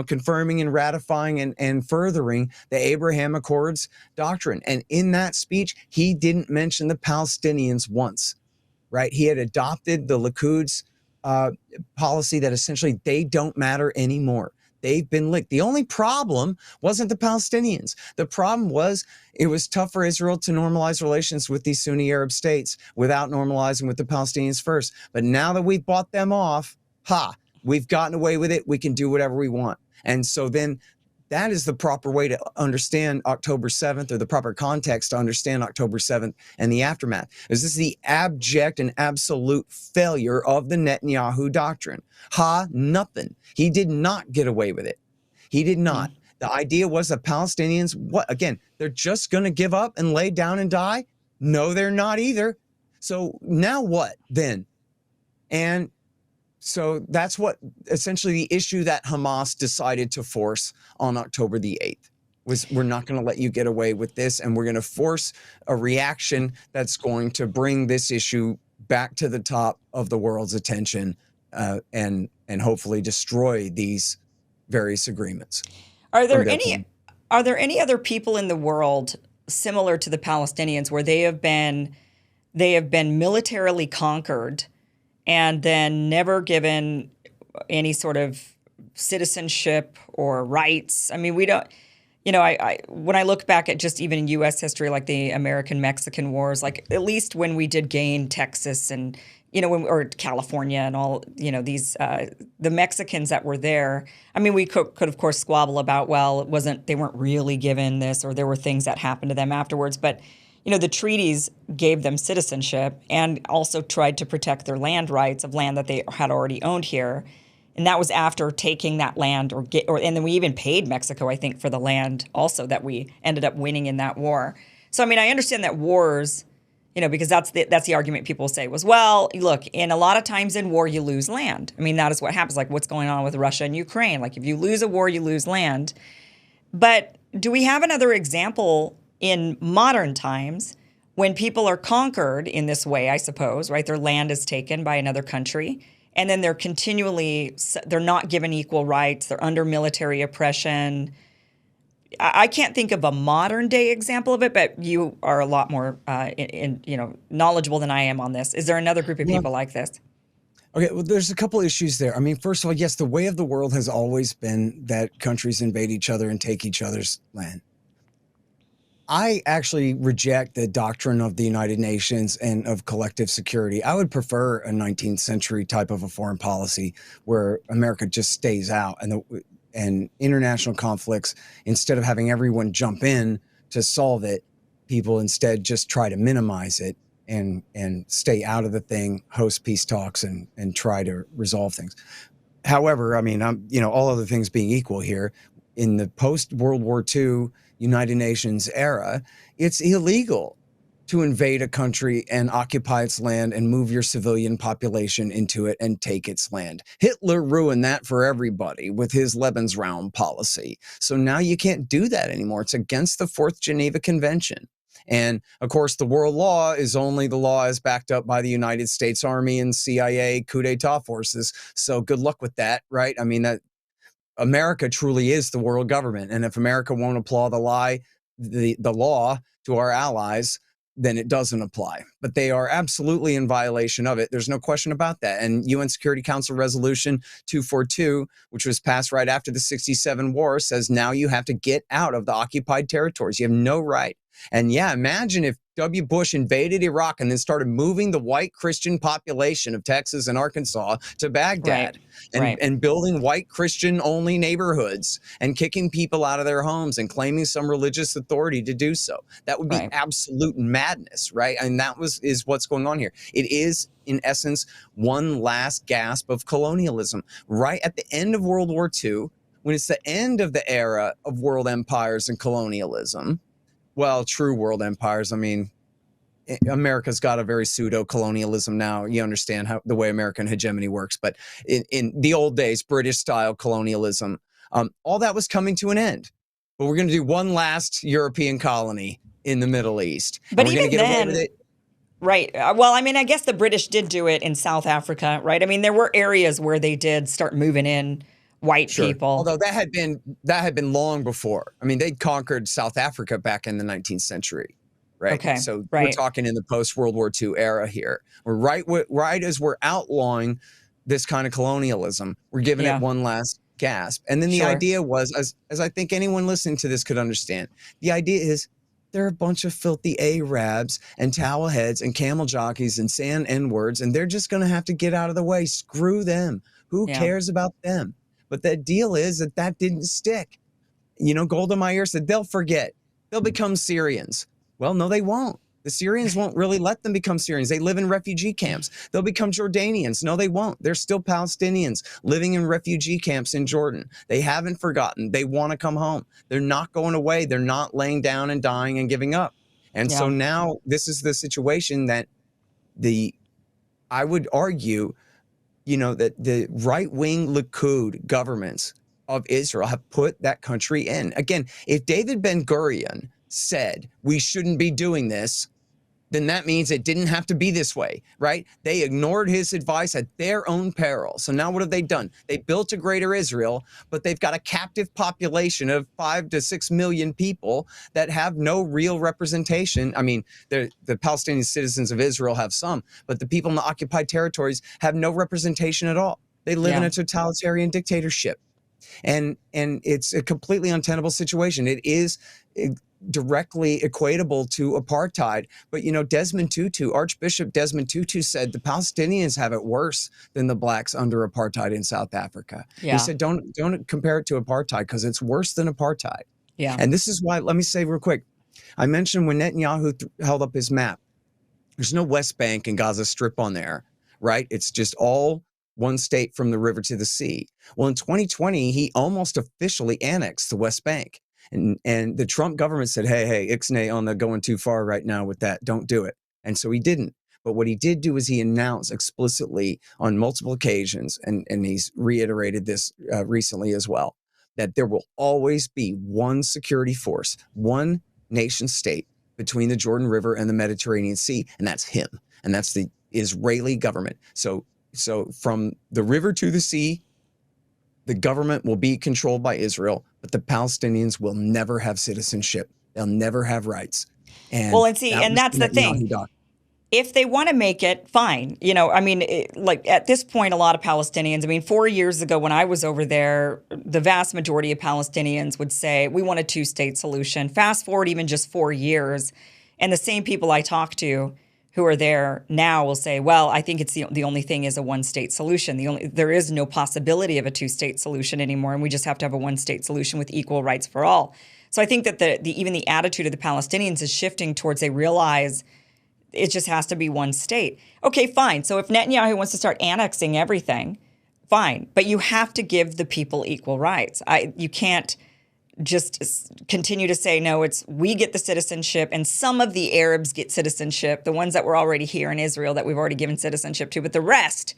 B: confirming and ratifying and furthering the Abraham Accords doctrine. And in that speech, he didn't mention the Palestinians once, right? He had adopted the Likud's policy that essentially they don't matter anymore. They've been licked. The only problem wasn't the Palestinians. The problem was it was tough for Israel to normalize relations with these Sunni Arab states without normalizing with the Palestinians first. But now that we've bought them off, we've gotten away with it. We can do whatever we want. And so then that is the proper way to understand October 7th, or the proper context to understand October 7th and the aftermath. This is the abject and absolute failure of the Netanyahu doctrine. Nothing. He did not get away with it. He did not. The idea was the Palestinians, they're just going to give up and lay down and die? No, they're not either. So now what then? And so that's what essentially the issue that Hamas decided to force on October the 8th was, we're not going to let you get away with this, and we're going to force a reaction that's going to bring this issue back to the top of the world's attention, and hopefully destroy these various agreements.
A: Are there any other people in the world similar to the Palestinians where they have been militarily conquered and then never given any sort of citizenship or rights. I mean, we don't, I when I look back at just even in U.S. history, like the American-Mexican Wars, like at least when we did gain Texas and, or California and all, these, the Mexicans that were there, I mean, we could of course squabble about, well, they weren't really given this, or there were things that happened to them afterwards. But, the treaties gave them citizenship and also tried to protect their land rights of land that they had already owned here. And that was after taking that land, and then we even paid Mexico, I think, for the land also that we ended up winning in that war. So, I mean, I understand that wars, because that's the argument people say was, well, look, in a lot of times in war, you lose land. I mean, that is what happens, like what's going on with Russia and Ukraine. Like if you lose a war, you lose land. But do we have another example in modern times when people are conquered in this way, I suppose, right? Their land is taken by another country. And then they're not given equal rights. They're under military oppression. I can't think of a modern day example of it, but you are a lot more knowledgeable than I am on this. Is there another group of people like this?
B: Okay, well, there's a couple issues there. I mean, first of all, yes, the way of the world has always been that countries invade each other and take each other's land. I actually reject the doctrine of the United Nations and of collective security. I would prefer a 19th century type of a foreign policy where America just stays out, and international conflicts, instead of having everyone jump in to solve it, people instead just try to minimize it and stay out of the thing, host peace talks and try to resolve things. However, I mean, all other things being equal here, in the post-World War II United Nations era, it's illegal to invade a country and occupy its land and move your civilian population into it and take its land. Hitler ruined that for everybody with his Lebensraum policy. So now you can't do that anymore. It's against the Fourth Geneva Convention. And of course, the world law is only the law is backed up by the United States Army and CIA coup d'etat forces. So good luck with that, right? I mean, that America truly is the world government. And if America won't apply the law to our allies, then it doesn't apply. But they are absolutely in violation of it. There's no question about that. And UN Security Council Resolution 242, which was passed right after the 67 war, says now you have to get out of the occupied territories. You have no right. And yeah, imagine if W. Bush invaded Iraq and then started moving the white Christian population of Texas and Arkansas to Baghdad, and building white Christian only neighborhoods and kicking people out of their homes and claiming some religious authority to do so. That would be absolute madness, right? And that is what's going on here. It is, in essence, one last gasp of colonialism. Right at the end of World War II, when it's the end of the era of world empires and colonialism, well, true world empires. I mean, America's got a very pseudo-colonialism now. You understand how the way American hegemony works. But in the old days, British-style colonialism, all that was coming to an end. But we're going to do one last European colony in the Middle East.
A: But even then, right. Well, I mean, I guess the British did do it in South Africa, right? I mean, there were areas where they did start moving in white people.
B: Although that had been long before. I mean, they'd conquered South Africa back in the 19th century, right?
A: Okay,
B: so we're talking in the post-World War II era here. We're right as we're outlawing this kind of colonialism, we're giving it one last gasp. And then the idea was, as I think anyone listening to this could understand, the idea is they're a bunch of filthy Arabs and towel heads and camel jockeys and sand N-words, and they're just going to have to get out of the way. Screw them. Who cares about them? But the deal is that didn't stick. Golda Meir said they'll forget. They'll become Syrians. Well, no, they won't. The Syrians won't really let them become Syrians. They live in refugee camps. They'll become Jordanians. No, they won't. They're still Palestinians living in refugee camps in Jordan. They haven't forgotten. They want to come home. They're not going away. They're not laying down and dying and giving up. And so now this is the situation that I would argue, that the right-wing Likud governments of Israel have put that country in. Again, if David Ben-Gurion said we shouldn't be doing this, then that means it didn't have to be this way, right? They ignored his advice at their own peril. So now what have they done? They built a greater Israel, but they've got a captive population of 5 to 6 million people that have no real representation. I mean, the Palestinian citizens of Israel have some, but the people in the occupied territories have no representation at all. They live in a totalitarian dictatorship. And it's a completely untenable situation. It is directly equatable to apartheid. But, Archbishop Desmond Tutu said the Palestinians have it worse than the blacks under apartheid in South Africa.
A: Yeah.
B: He said, don't compare it to apartheid because it's worse than apartheid.
A: Yeah.
B: And this is why, let me say real quick, I mentioned when Netanyahu held up his map, there's no West Bank and Gaza Strip on there, right? It's just all one state from the river to the sea. Well, in 2020, he almost officially annexed the West Bank. And the Trump government said, hey, ixnay on the going too far right now with that. Don't do it. And so he didn't. But what he did do is he announced explicitly on multiple occasions, and he's reiterated this recently as well, that there will always be one security force, one nation state between the Jordan River and the Mediterranean Sea, and that's him. And that's the Israeli government. So from the river to the sea, the government will be controlled by Israel, but the Palestinians will never have citizenship. They'll never have rights. And
A: that's the thing. If they want to make it, fine. Like at this point, a lot of Palestinians, 4 years ago when I was over there, the vast majority of Palestinians would say, we want a two-state solution. Fast forward even just 4 years, and the same people I talk to who are there now will say, well, I think it's the only thing is a one-state solution. There is no possibility of a two-state solution anymore, and we just have to have a one-state solution with equal rights for all. So I think that even the attitude of the Palestinians is shifting towards they realize it just has to be one state. Okay, fine. So if Netanyahu wants to start annexing everything, fine. But you have to give the people equal rights. You can't just continue to say, no, we get the citizenship and some of the Arabs get citizenship, the ones that were already here in Israel that we've already given citizenship to, but the rest,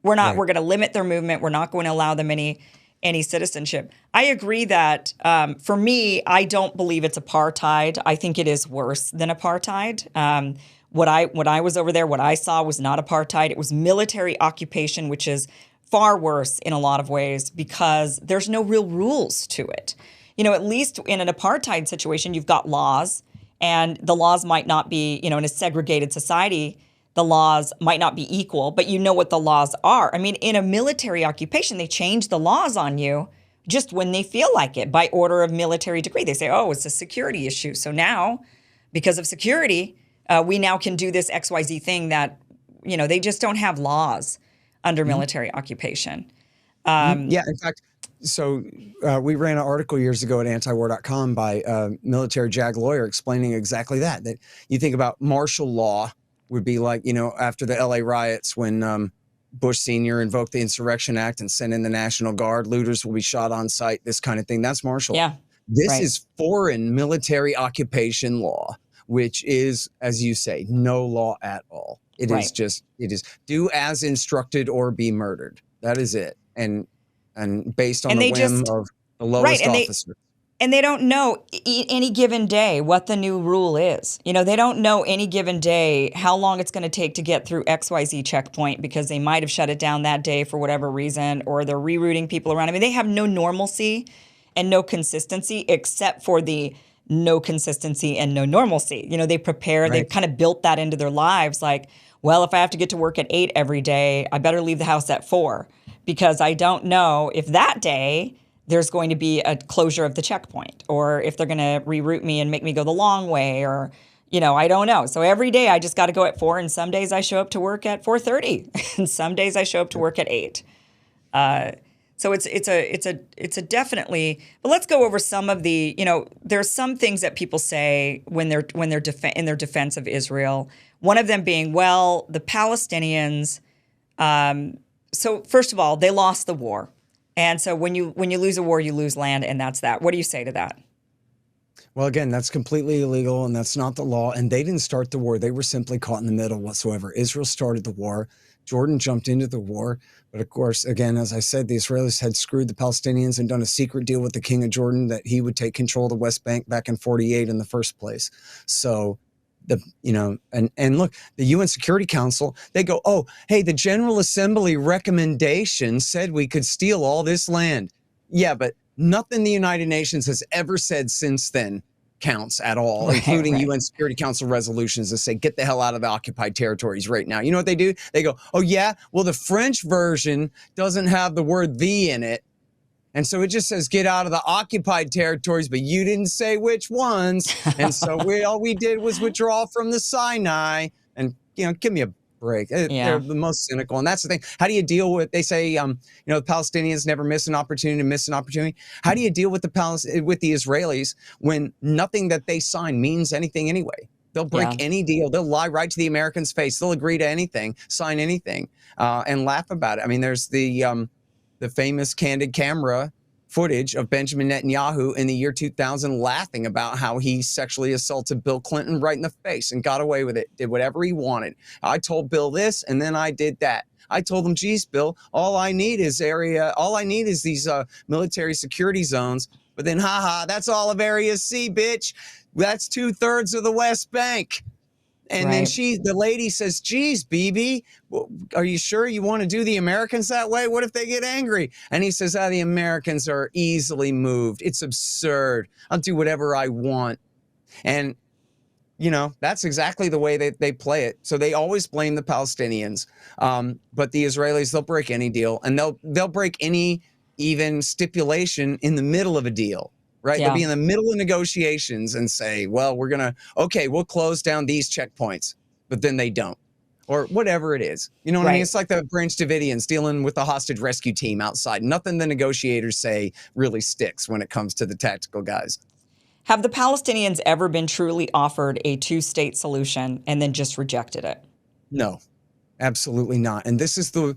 A: we're not. Right. We're going to limit their movement. We're not going to allow them any citizenship. I agree that for me, I don't believe it's apartheid. I think it is worse than apartheid. When I was over there, what I saw was not apartheid. It was military occupation, which is far worse in a lot of ways because there's no real rules to it. At least in an apartheid situation, you've got laws, and the laws might not be, in a segregated society, the laws might not be equal, but you know what the laws are. In a military occupation, they change the laws on you just when they feel like it by order of military decree. They say, oh, it's a security issue. So now, because of security, we now can do this XYZ thing that, they just don't have laws under military occupation.
B: In fact, so we ran an article years ago at antiwar.com by a military JAG lawyer explaining exactly that you think about martial law would be like, after the LA riots when Bush Sr. invoked the Insurrection Act and sent in the National Guard, looters will be shot on sight, this kind of thing. That's martial law. This is foreign military occupation law, which is, as you say, no law at all. It is do as instructed or be murdered. That is it. And based on the whim of the lowest officer.
A: And they don't know any given day what the new rule is. They don't know any given day how long it's going to take to get through XYZ checkpoint because they might have shut it down that day for whatever reason, or they're rerouting people around. They have no normalcy and no consistency except for the no consistency and no normalcy. They prepare, they've kind of built that into their lives. Like, well, if I have to get to work at 8 every day, I better leave the house at 4 because I don't know if that day there's going to be a closure of the checkpoint or if they're going to reroute me and make me go the long way or, I don't know. So every day I just got to go at 4 and some days I show up to work at 4:30 and some days I show up to work at 8. So it's a definitely. But let's go over some of the. There's some things that people say when they're in their defense of Israel. One of them being, well, the Palestinians. So first of all, they lost the war, and so when you lose a war, you lose land, and that's that. What do you say to that?
B: Well, again, that's completely illegal, and that's not the law. And they didn't start the war; they were simply caught in the middle whatsoever. Israel started the war. Jordan jumped into the war. But of course, again, as I said, the Israelis had screwed the Palestinians and done a secret deal with the king of Jordan that he would take control of the West Bank back in 48 in the first place. So And look, the UN Security Council, they go, oh, hey, the General Assembly recommendation said we could steal all this land. Yeah, but nothing the United Nations has ever said since then counts at all, including UN Security Council resolutions that say, get the hell out of the occupied territories right now. You know what they do? They go, oh yeah, well, the French version doesn't have the word "the" in it. And so it just says, get out of the occupied territories, but you didn't say which ones. And so all we did was withdraw from the Sinai. And, give me a break. They're the most cynical. And that's the thing. How do you deal with, they say, the Palestinians never miss an opportunity to miss an opportunity. How do you deal with the Israelis when nothing that they sign means anything anyway? They'll break any deal. They'll lie right to the Americans' face. They'll agree to anything, sign anything, and laugh about it. I mean, there's the famous candid camera footage of Benjamin Netanyahu in the year 2000 laughing about how he sexually assaulted Bill Clinton right in the face and got away with it, did whatever he wanted. I told Bill this, and then I did that. I told him, geez, Bill, all I need is these military security zones. But then, that's all of Area C, bitch. That's 2/3 of the West Bank. And then the lady says, geez, BB, are you sure you want to do the Americans that way? What if they get angry? And he says, the Americans are easily moved. It's absurd. I'll do whatever I want. And, that's exactly the way they play it. So they always blame the Palestinians. But the Israelis, they'll break any deal, and they'll break any even stipulation in the middle of a deal. Right? Yeah. They'll be in the middle of negotiations and say, well, we'll close down these checkpoints, but then they don't, or whatever it is. You know what I mean? It's like the Branch Davidians dealing with the hostage rescue team outside. Nothing the negotiators say really sticks when it comes to the tactical guys.
A: Have the Palestinians ever been truly offered a two-state solution and then just rejected it?
B: No, absolutely not. And this is the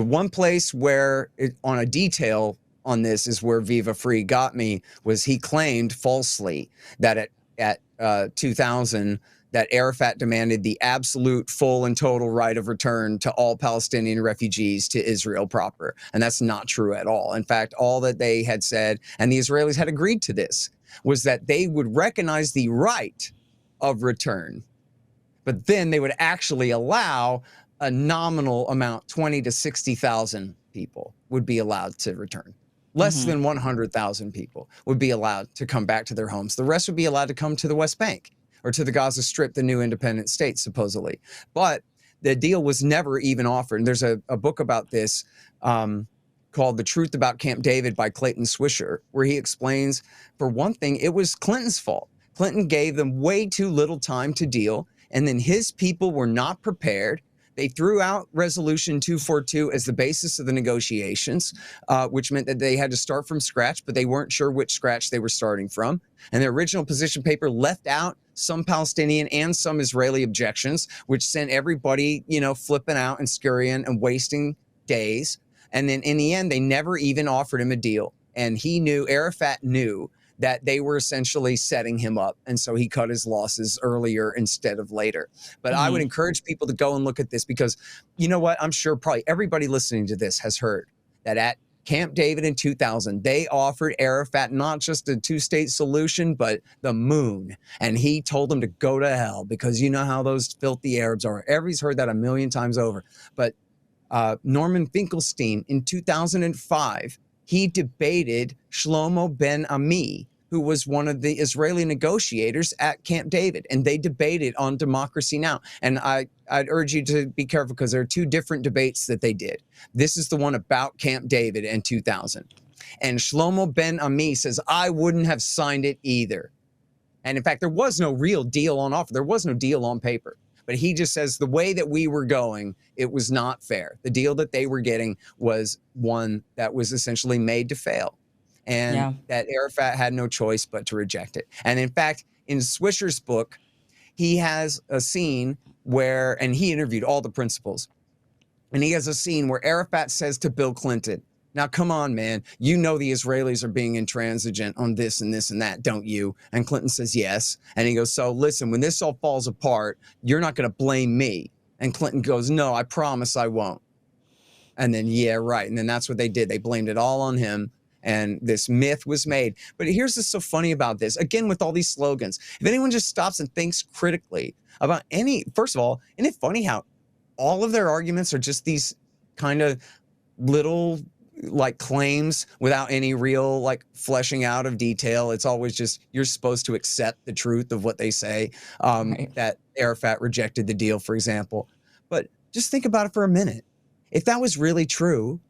B: one place where on a detail on this is where Viva Free got me, was he claimed falsely that at 2000 that Arafat demanded the absolute full and total right of return to all Palestinian refugees to Israel proper. And that's not true at all. In fact, all that they had said, and the Israelis had agreed to this, was that they would recognize the right of return, but then they would actually allow a nominal amount, 20 to 60,000 people would be allowed to return. Less than 100,000 people would be allowed to come back to their homes. The rest would be allowed to come to the West Bank or to the Gaza Strip, the new independent state, supposedly. But the deal was never even offered. And there's a book about this called The Truth About Camp David by Clayton Swisher, where he explains, for one thing, it was Clinton's fault. Clinton gave them way too little time to deal, and then his people were not prepared. They threw out Resolution 242 as the basis of the negotiations, which meant that they had to start from scratch, but they weren't sure which scratch they were starting from. And the original position paper left out some Palestinian and some Israeli objections, which sent everybody, flipping out and scurrying and wasting days. And then in the end, they never even offered him a deal. And Arafat knew that they were essentially setting him up. And so he cut his losses earlier instead of later. But I would encourage people to go and look at this, because you know what? I'm sure probably everybody listening to this has heard that at Camp David in 2000, they offered Arafat not just a two-state solution, but the moon. And he told them to go to hell, because you know how those filthy Arabs are. Everybody's heard that a million times over. But Norman Finkelstein in 2005, he debated Shlomo Ben Ami, who was one of the Israeli negotiators at Camp David, and they debated on Democracy Now! And I'd urge you to be careful, because there are two different debates that they did. This is the one about Camp David in 2000. And Shlomo Ben Ami says, I wouldn't have signed it either. And in fact, there was no real deal on offer. There was no deal on paper. But he just says the way that we were going, it was not fair. The deal that they were getting was one that was essentially made to fail. And that Arafat had no choice but to reject it. And in fact, in Swisher's book, he has a scene where, and he interviewed all the principals, and he has a scene where Arafat says to Bill Clinton, now, come on, man, you know the Israelis are being intransigent on this and this and that, don't you? And Clinton says, yes. And he goes, so listen, when this all falls apart, you're not going to blame me. And Clinton goes, no, I promise I won't. And then, yeah, right. And then that's what they did. They blamed it all on him. and this myth was made. But here's what's so funny about this. Again, with all these slogans, if anyone just stops and thinks critically about first of all, isn't it funny how all of their arguments are just these kind of little like claims without any real like fleshing out of detail. It's always just, you're supposed to accept the truth of what they say.
A: Right.
B: That Arafat rejected the deal, for example. But just think about it for a minute. If that was really true,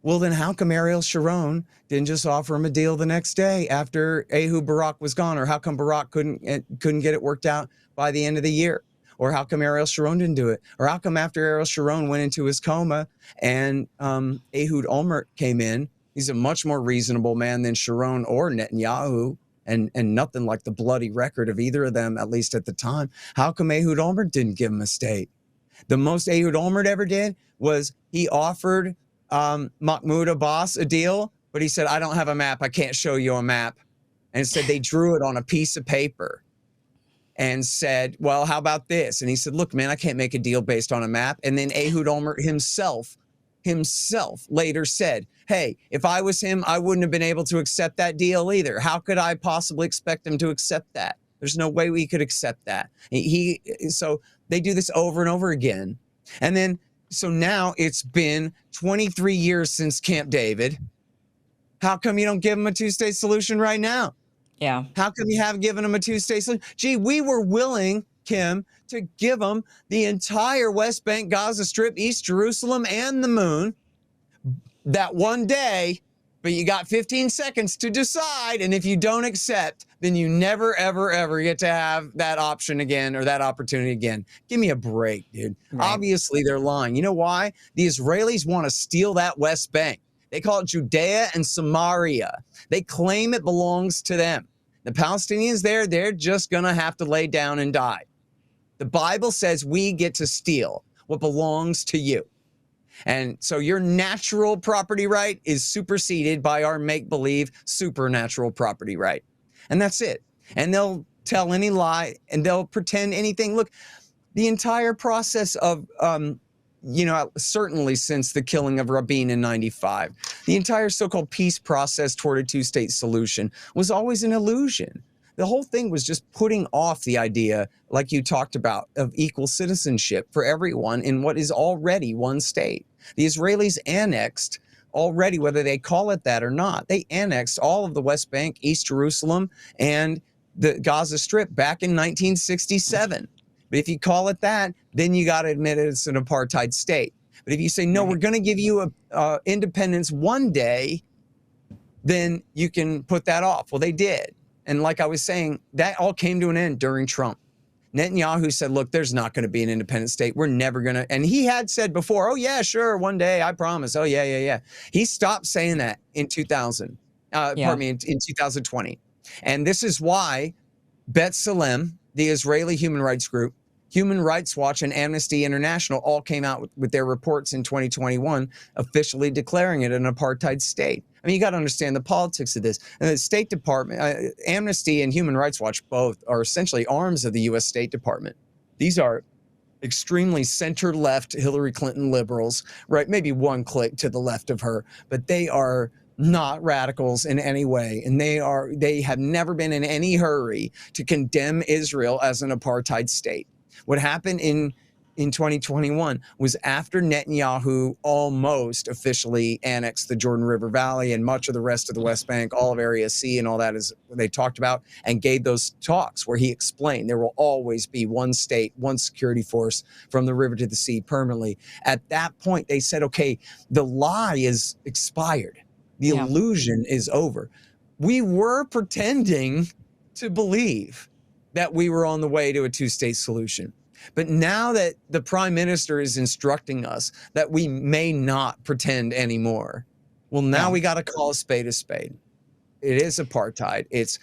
B: well, then how come Ariel Sharon didn't just offer him a deal the next day after Ehud Barak was gone? Or how come Barak couldn't get it worked out by the end of the year? Or how come Ariel Sharon didn't do it? Or how come after Ariel Sharon went into his coma and Ehud Olmert came in, he's a much more reasonable man than Sharon or Netanyahu, and nothing like the bloody record of either of them, at least at the time. How come Ehud Olmert didn't give him a state? The most Ehud Olmert ever did was he offered Mahmoud Abbas a deal, but he said, I don't have a map. I can't show you a map. And instead they drew it on a piece of paper and said, well, how about this? And he said, look, man, I can't make a deal based on a map. And then Ehud Olmert himself later said, hey, if I was him, I wouldn't have been able to accept that deal either. How could I possibly expect him to accept that? There's no way we could accept that. So they do this over and over again. And then, so now it's been 23 years since Camp David. How come you don't give them a two-state solution right now?
A: Yeah.
B: How come you haven't given them a two-state solution? Gee, we were willing, Kim, to give them the entire West Bank, Gaza Strip, East Jerusalem, and the moon that one day, but you got 15 seconds to decide. And if you don't accept, then you never, ever, ever get to have that option again or that opportunity again. Give me a break, dude.
A: Right.
B: Obviously, they're lying. You know why? The Israelis want to steal that West Bank. They call it Judea and Samaria. They claim it belongs to them. The Palestinians there, they're just going to have to lay down and die. The Bible says we get to steal what belongs to you. And so your natural property right is superseded by our make-believe supernatural property right. And that's it. And they'll tell any lie and they'll pretend anything. Look, the entire process of certainly since the killing of Rabin in 95, the entire so-called peace process toward a two-state solution was always an illusion. The whole thing was just putting off the idea, like you talked about, of equal citizenship for everyone in what is already one state. The Israelis annexed already, whether they call it that or not, they annexed all of the West Bank, East Jerusalem, and the Gaza Strip back in 1967. But if you call it that, then you got to admit it's an apartheid state. But if you say, no, we're going to give you independence one day, then you can put that off. Well, they did. And like I was saying, that all came to an end during Trump. Netanyahu said, look, there's not going to be an independent state. We're never going to. And he had said before, oh, yeah, sure, one day, I promise. Oh, yeah. He stopped saying that in 2000. Pardon me, in 2020. And this is why B'Tselem, the Israeli human rights group, Human Rights Watch, and Amnesty International all came out with their reports in 2021, officially declaring it an apartheid state. I mean, you got to understand the politics of this. And the State Department, Amnesty and Human Rights Watch both are essentially arms of the U.S. State Department. These are extremely center-left Hillary Clinton liberals, right? Maybe one click to the left of her, but they are not radicals in any way. And they have never been in any hurry to condemn Israel as an apartheid state. What happened in 2021 was after Netanyahu almost officially annexed the Jordan River Valley and much of the rest of the West Bank, all of Area C and all that is what they talked about, and gave those talks where he explained there will always be one state, one security force from the river to the sea permanently. At that point, they said, okay, the lie is expired. The illusion is over. We were pretending to believe that we were on the way to a two-state solution. But now that the prime minister is instructing us that we may not pretend anymore, well, now we got to call a spade a spade. It is apartheid. It's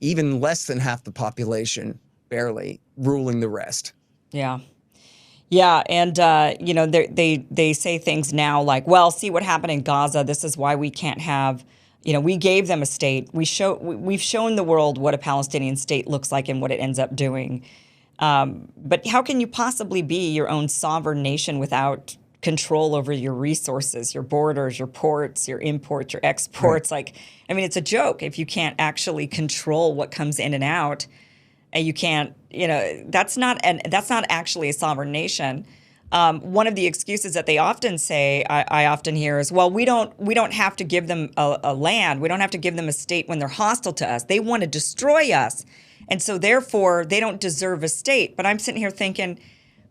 B: even less than half the population, barely, ruling the rest.
A: Yeah. Yeah, and they say things now like, well, see what happened in Gaza. This is why we can't have, we gave them a state. We've shown the world what a Palestinian state looks like and what it ends up doing. But how can you possibly be your own sovereign nation without control over your resources, your borders, your ports, your imports, your exports. Like, I mean, it's a joke if you can't actually control what comes in and out, and you can't, that's not actually a sovereign nation. One of the excuses that they often say, I often hear, is, well, we don't have to give them a land, we don't have to give them a state when they're hostile to us. They want to destroy us, and so therefore they don't deserve a state. But I'm sitting here thinking,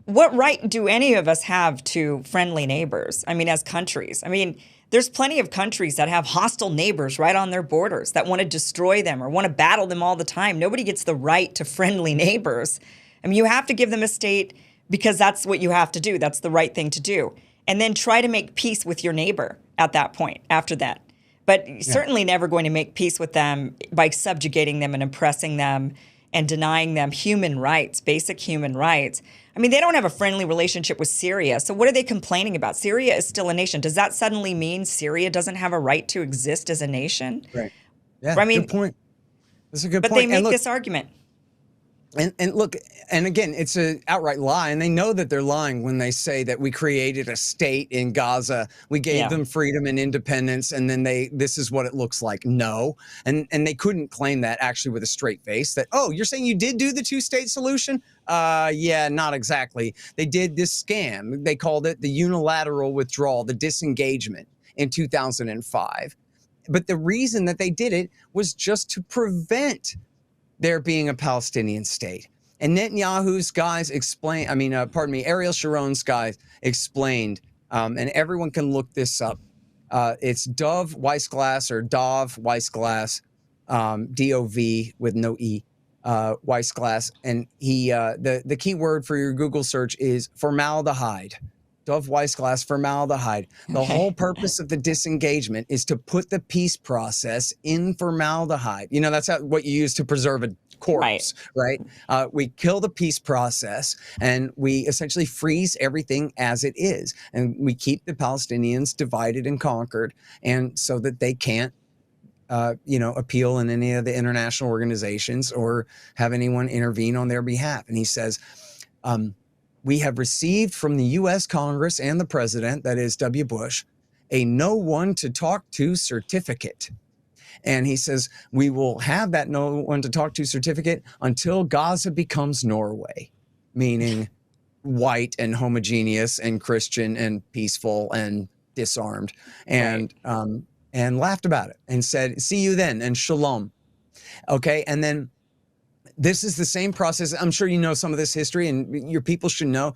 A: what right do any of us have to friendly neighbors? I mean, as countries. I mean, there's plenty of countries that have hostile neighbors right on their borders that want to destroy them or want to battle them all the time. Nobody gets the right to friendly neighbors. I mean, you have to give them a state because that's what you have to do. That's the right thing to do. And then try to make peace with your neighbor at that point, after that. But certainly never going to make peace with them by subjugating them and oppressing them and denying them human rights, basic human rights. I mean, they don't have a friendly relationship with Syria. So what are they complaining about? Syria is still a nation. Does that suddenly mean Syria doesn't have a right to exist as a nation?
B: Right. Yeah,
A: I mean,
B: good point. That's a good
A: point. But they make this argument.
B: And look, and again, it's an outright lie, and they know that they're lying when they say that we created a state in Gaza, we gave them freedom and independence, and then this is what it looks like. No, and they couldn't claim that actually with a straight face. That, oh, you're saying you did do the two-state solution? Yeah, not exactly. They did this scam. They called it the unilateral withdrawal, the disengagement in 2005. But the reason that they did it was just to prevent there being a Palestinian state. And Netanyahu's guys Ariel Sharon's guys explained, and everyone can look this up. It's Dov Weissglass, or Dov Weissglass, D-O-V with no E, Weissglass. And he, the key word for your Google search is formaldehyde. Dov Weissglass, formaldehyde. The whole purpose of the disengagement is to put the peace process in formaldehyde. That's what you use to preserve a corpse, right? We kill the peace process and we essentially freeze everything as it is. And we keep the Palestinians divided and conquered, and so that they can't appeal in any of the international organizations or have anyone intervene on their behalf. And he says, we have received from the U.S. Congress and the president, that is W. Bush, a no one to talk to certificate. And he says, we will have that no one to talk to certificate until Gaza becomes Norway, meaning white and homogeneous and Christian and peaceful and disarmed, and laughed about it and said, see you then, and shalom. Okay. And then this is the same process. I'm sure you know some of this history, and your people should know.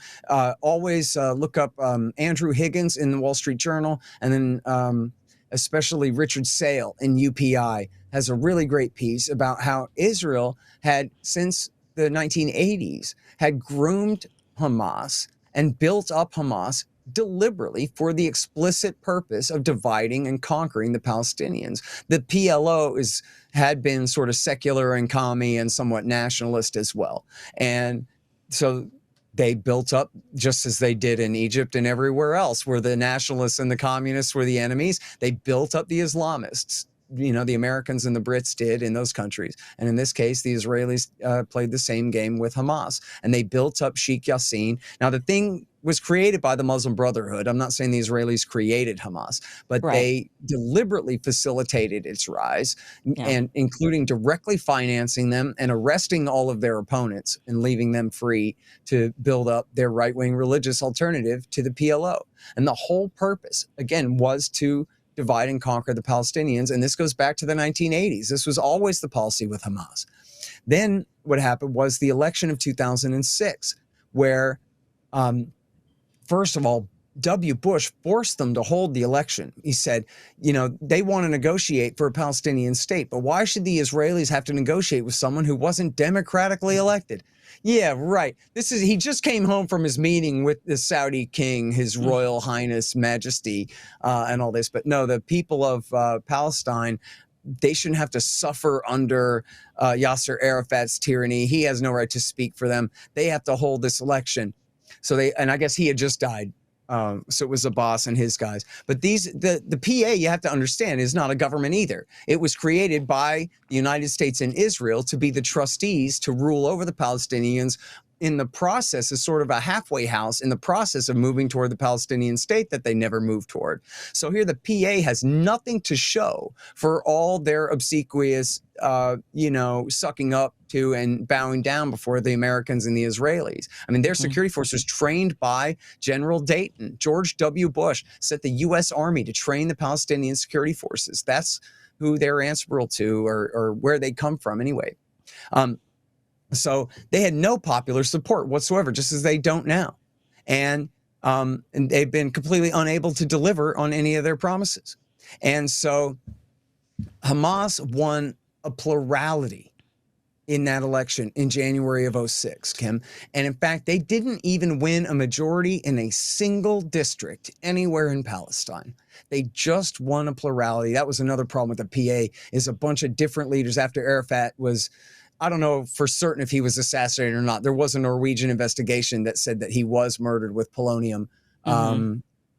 B: Always look up Andrew Higgins in the Wall Street Journal, and then especially Richard Sale in UPI has a really great piece about how Israel had, since the 1980s, had groomed Hamas and built up Hamas deliberately for the explicit purpose of dividing and conquering the Palestinians. The PLO had been sort of secular and commie and somewhat nationalist as well. And so they built up, just as they did in Egypt and everywhere else, where the nationalists and the communists were the enemies. They built up the Islamists. The Americans and the Brits did in those countries. And in this case, the Israelis played the same game with Hamas. And they built up Sheikh Yassin. Now, the thing was created by the Muslim Brotherhood. I'm not saying the Israelis created Hamas, but they deliberately facilitated its rise, and including directly financing them and arresting all of their opponents and leaving them free to build up their right-wing religious alternative to the PLO. And the whole purpose, again, was to divide and conquer the Palestinians. And this goes back to the 1980s. This was always the policy with Hamas. Then what happened was the election of 2006, where, first of all, W. Bush forced them to hold the election. He said, they want to negotiate for a Palestinian state, but why should the Israelis have to negotiate with someone who wasn't democratically elected? Yeah, right. He just came home from his meeting with the Saudi king, His Royal Highness Majesty, and all this. But no, the people of Palestine, they shouldn't have to suffer under Yasser Arafat's tyranny. He has no right to speak for them. They have to hold this election. And I guess he had just died. So it was Abbas and his guys. But the PA, you have to understand, is not a government either. It was created by the United States and Israel to be the trustees to rule over the Palestinians in the process is sort of a halfway house in the process of moving toward the Palestinian state that they never moved toward. So here the PA has nothing to show for all their obsequious, sucking up to and bowing down before the Americans and the Israelis. I mean, their security forces trained by General Dayton. George W. Bush set the U.S. Army to train the Palestinian security forces. That's who they're answerable to, or where they come from anyway. So they had no popular support whatsoever, just as they don't now. And they've been completely unable to deliver on any of their promises. And so Hamas won a plurality in that election in January of 2006, Kim. And in fact, they didn't even win a majority in a single district anywhere in Palestine. They just won a plurality. That was another problem with the PA, is a bunch of different leaders after Arafat was, I don't know for certain if he was assassinated or not. There was a Norwegian investigation that said that he was murdered with polonium,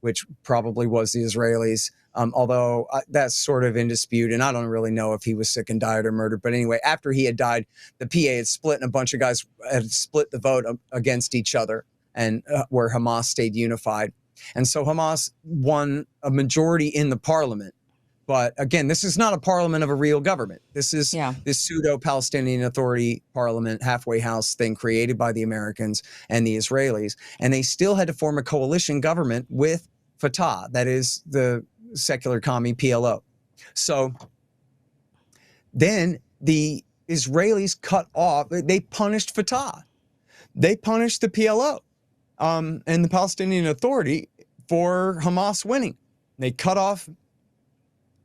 B: which probably was the Israelis. Although that's sort of in dispute, and I don't really know if he was sick and died or murdered. But anyway, after he had died, the PA had split, and a bunch of guys had split the vote against each other, and where Hamas stayed unified. And so Hamas won a majority in the parliament. But again, this is not a parliament of a real government. This is this pseudo-Palestinian Authority parliament, halfway house thing created by the Americans and the Israelis. And they still had to form a coalition government with Fatah, that is the secular commie PLO. So then the Israelis they punished Fatah. They punished the PLO and the Palestinian Authority for Hamas winning. They cut off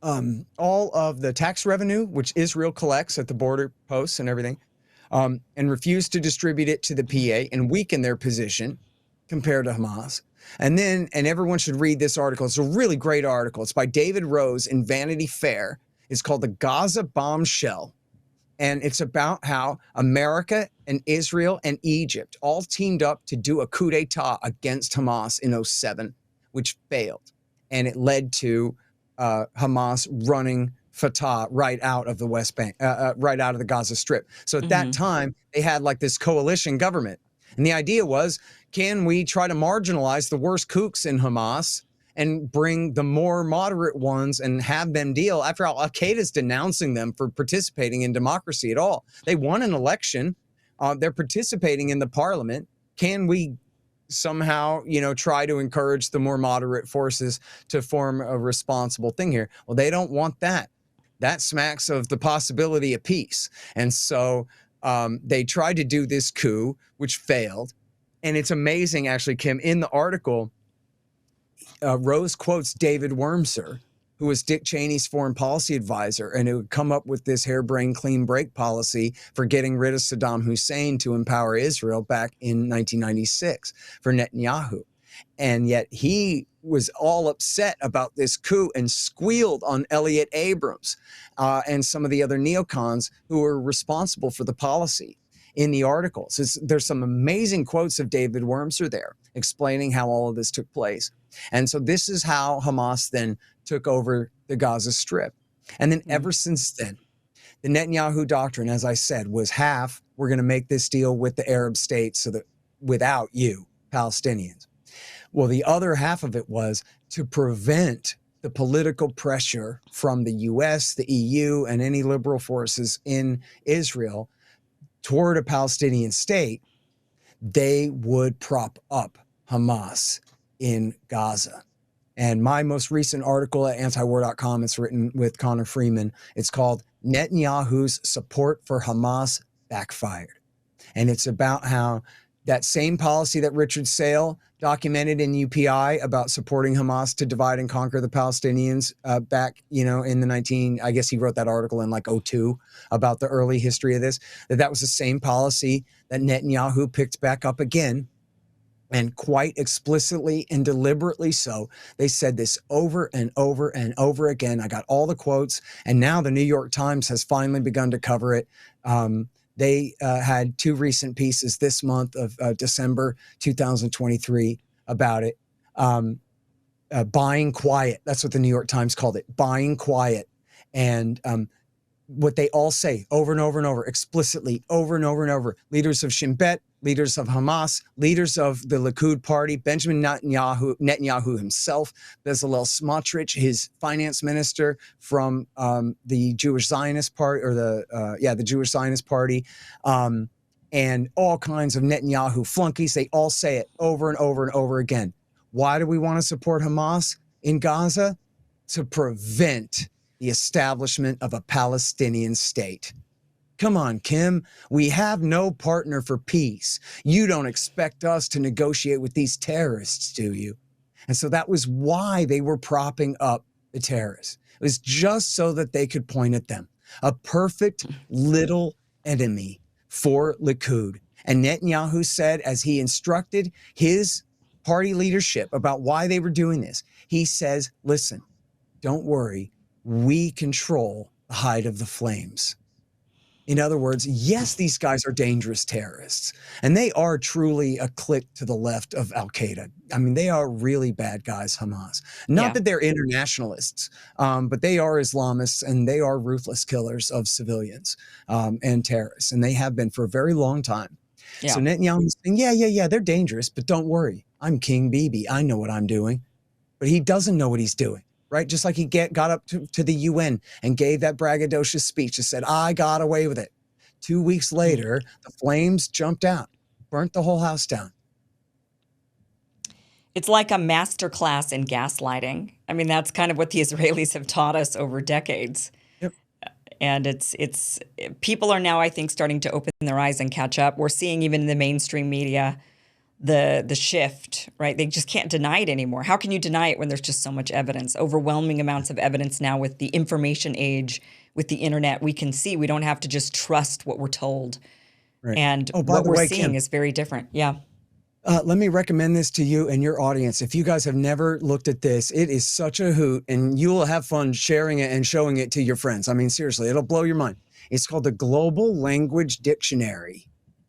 B: all of the tax revenue, which Israel collects at the border posts and everything, and refused to distribute it to the PA and weaken their position compared to Hamas. And everyone should read this article. It's a really great article. It's by David Rose in Vanity Fair. It's called The Gaza Bombshell. And it's about how America and Israel and Egypt all teamed up to do a coup d'etat against Hamas in 2007, which failed. And it led to Hamas running Fatah right out of the West Bank, right out of the Gaza Strip. So at that time, they had like this coalition government. And the idea was, can we try to marginalize the worst kooks in Hamas and bring the more moderate ones and have them deal? After all, Al-Qaeda's denouncing them for participating in democracy at all. They won an election. They're participating in the parliament. Can we somehow, try to encourage the more moderate forces to form a responsible thing here? Well, they don't want that. That smacks of the possibility of peace. And so they tried to do this coup, which failed. And it's amazing, actually, Kim, in the article, Rose quotes David Wormser, who was Dick Cheney's foreign policy advisor, and who had come up with this harebrained clean break policy for getting rid of Saddam Hussein to empower Israel back in 1996 for Netanyahu. And yet he was all upset about this coup and squealed on Elliot Abrams and some of the other neocons who were responsible for the policy in the article. So there's some amazing quotes of David Wormser there explaining how all of this took place. And so this is how Hamas then took over the Gaza Strip. And then ever since then, the Netanyahu doctrine, as I said, was half, we're going to make this deal with the Arab states so that without you, Palestinians. Well, the other half of it was to prevent the political pressure from the US, the EU, and any liberal forces in Israel toward a Palestinian state. They would prop up Hamas in Gaza. And my most recent article at antiwar.com, it's written with Connor Freeman. It's called Netanyahu's Support for Hamas Backfired. And it's about how that same policy that Richard Sale documented in UPI about supporting Hamas to divide and conquer the Palestinians back, in the I guess he wrote that article in like 2002 about the early history of this, that was the same policy that Netanyahu picked back up again. And quite explicitly and deliberately so. They said this over and over and over again. I got all the quotes, and now the New York Times has finally begun to cover it. They had two recent pieces this month of December 2023 about it. Buying quiet. That's what the New York Times called it. Buying quiet. And what they all say over and over and over, explicitly, over and over and over. Leaders of Shin Bet, leaders of Hamas, leaders of the Likud party, Benjamin Netanyahu himself, Bezalel Smotrich, his finance minister from the Jewish Zionist party, or the Jewish Zionist party, and all kinds of Netanyahu flunkies. They all say it over and over and over again. Why do we want to support Hamas in Gaza? To prevent the establishment of a Palestinian state. Come on, Kim. We have no partner for peace. You don't expect us to negotiate with these terrorists, do you? And so that was why they were propping up the terrorists. It was just so that they could point at them. A perfect little enemy for Likud. And Netanyahu said, as he instructed his party leadership about why they were doing this, he says, listen, don't worry. We control the height of the flames. In other words, yes, these guys are dangerous terrorists, and they are truly a clique to the left of al-Qaeda. I mean, they are really bad guys, Hamas. Not that they're internationalists, but they are Islamists, and they are ruthless killers of civilians and terrorists, and they have been for a very long time. Yeah. So Netanyahu is saying, yeah, they're dangerous, but don't worry. I'm King Bibi. I know what I'm doing. But he doesn't know what he's doing. Right? Just like he got up to the UN and gave that braggadocious speech that said, I got away with it. 2 weeks later, the flames jumped out, burnt the whole house down.
A: It's like a masterclass in gaslighting. I mean, that's kind of what the Israelis have taught us over decades.
B: Yep.
A: And it's people are now, I think, starting to open their eyes and catch up. We're seeing even in the mainstream media the shift, right? They just can't deny it anymore. How can you deny it when there's just so much evidence, overwhelming amounts of evidence now with the information age, with the internet? We can see, we don't have to just trust what we're told.
B: Right.
A: And
B: by the
A: we're
B: way,
A: seeing
B: Kim,
A: is very different. Yeah.
B: Let me recommend this to you and your audience. If you guys have never looked at this, it is such a hoot, and you will have fun sharing it and showing it to your friends. I mean, seriously, it'll blow your mind. It's called the Global Language Dictionary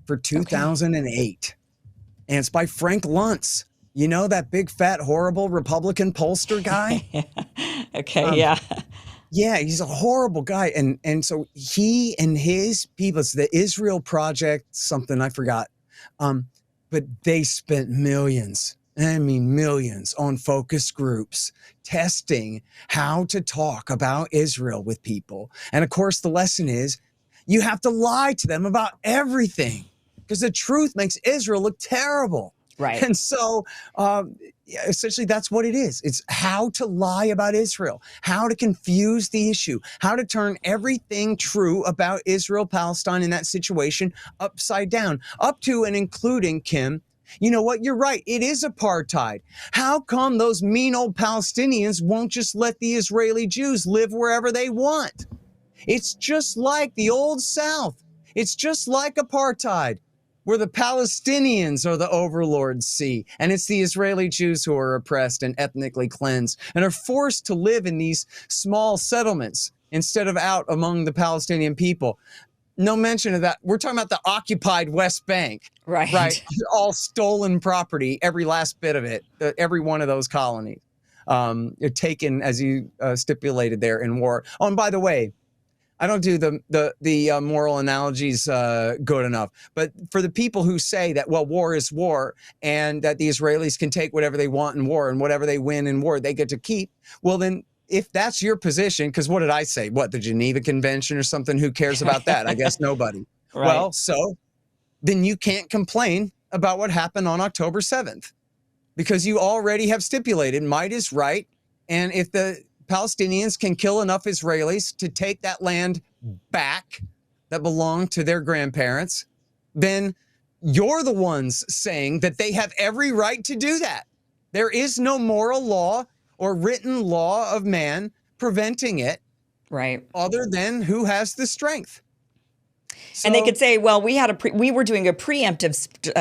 B: for 2008. And it's by Frank Luntz. You know, that big, fat, horrible Republican pollster guy?
A: Yeah.
B: Yeah, he's a horrible guy. And so he and his people, it's the Israel Project, something I forgot. But they spent millions on focus groups testing how to talk about Israel with people. And of course, the lesson is you have to lie to them about everything, because the truth makes Israel look terrible.
A: Right.
B: And so essentially that's what it is. It's how to lie about Israel, how to confuse the issue, how to turn everything true about Israel, Palestine in that situation upside down, up to and including, Kim, you know what? You're right. It is apartheid. How come those mean old Palestinians won't just let the Israeli Jews live wherever they want? It's just like the old South. It's just like apartheid, where the Palestinians are the overlords, see, and it's the Israeli Jews who are oppressed and ethnically cleansed and are forced to live in these small settlements instead of out among the Palestinian people. No mention of that. We're talking about the occupied West Bank, right? All stolen property, every last bit of it, every one of those colonies, taken, as you stipulated there, in war. Oh, and by the way, I don't do the moral analogies good enough. But for the people who say that, well, war is war and that the Israelis can take whatever they want in war and whatever they win in war, they get to keep. Well, then if that's your position, because what did I say? What, the Geneva Convention or something? Who cares about that? I guess nobody. Right. Well, so then you can't complain about what happened on October 7th, because you already have stipulated might is right. And if the Palestinians can kill enough Israelis to take that land back that belonged to their grandparents, then you're the ones saying that they have every right to do that. There is no moral law or written law of man preventing it,
A: right?
B: Other than who has the strength. So,
A: and they could say, well, we were doing a preemptive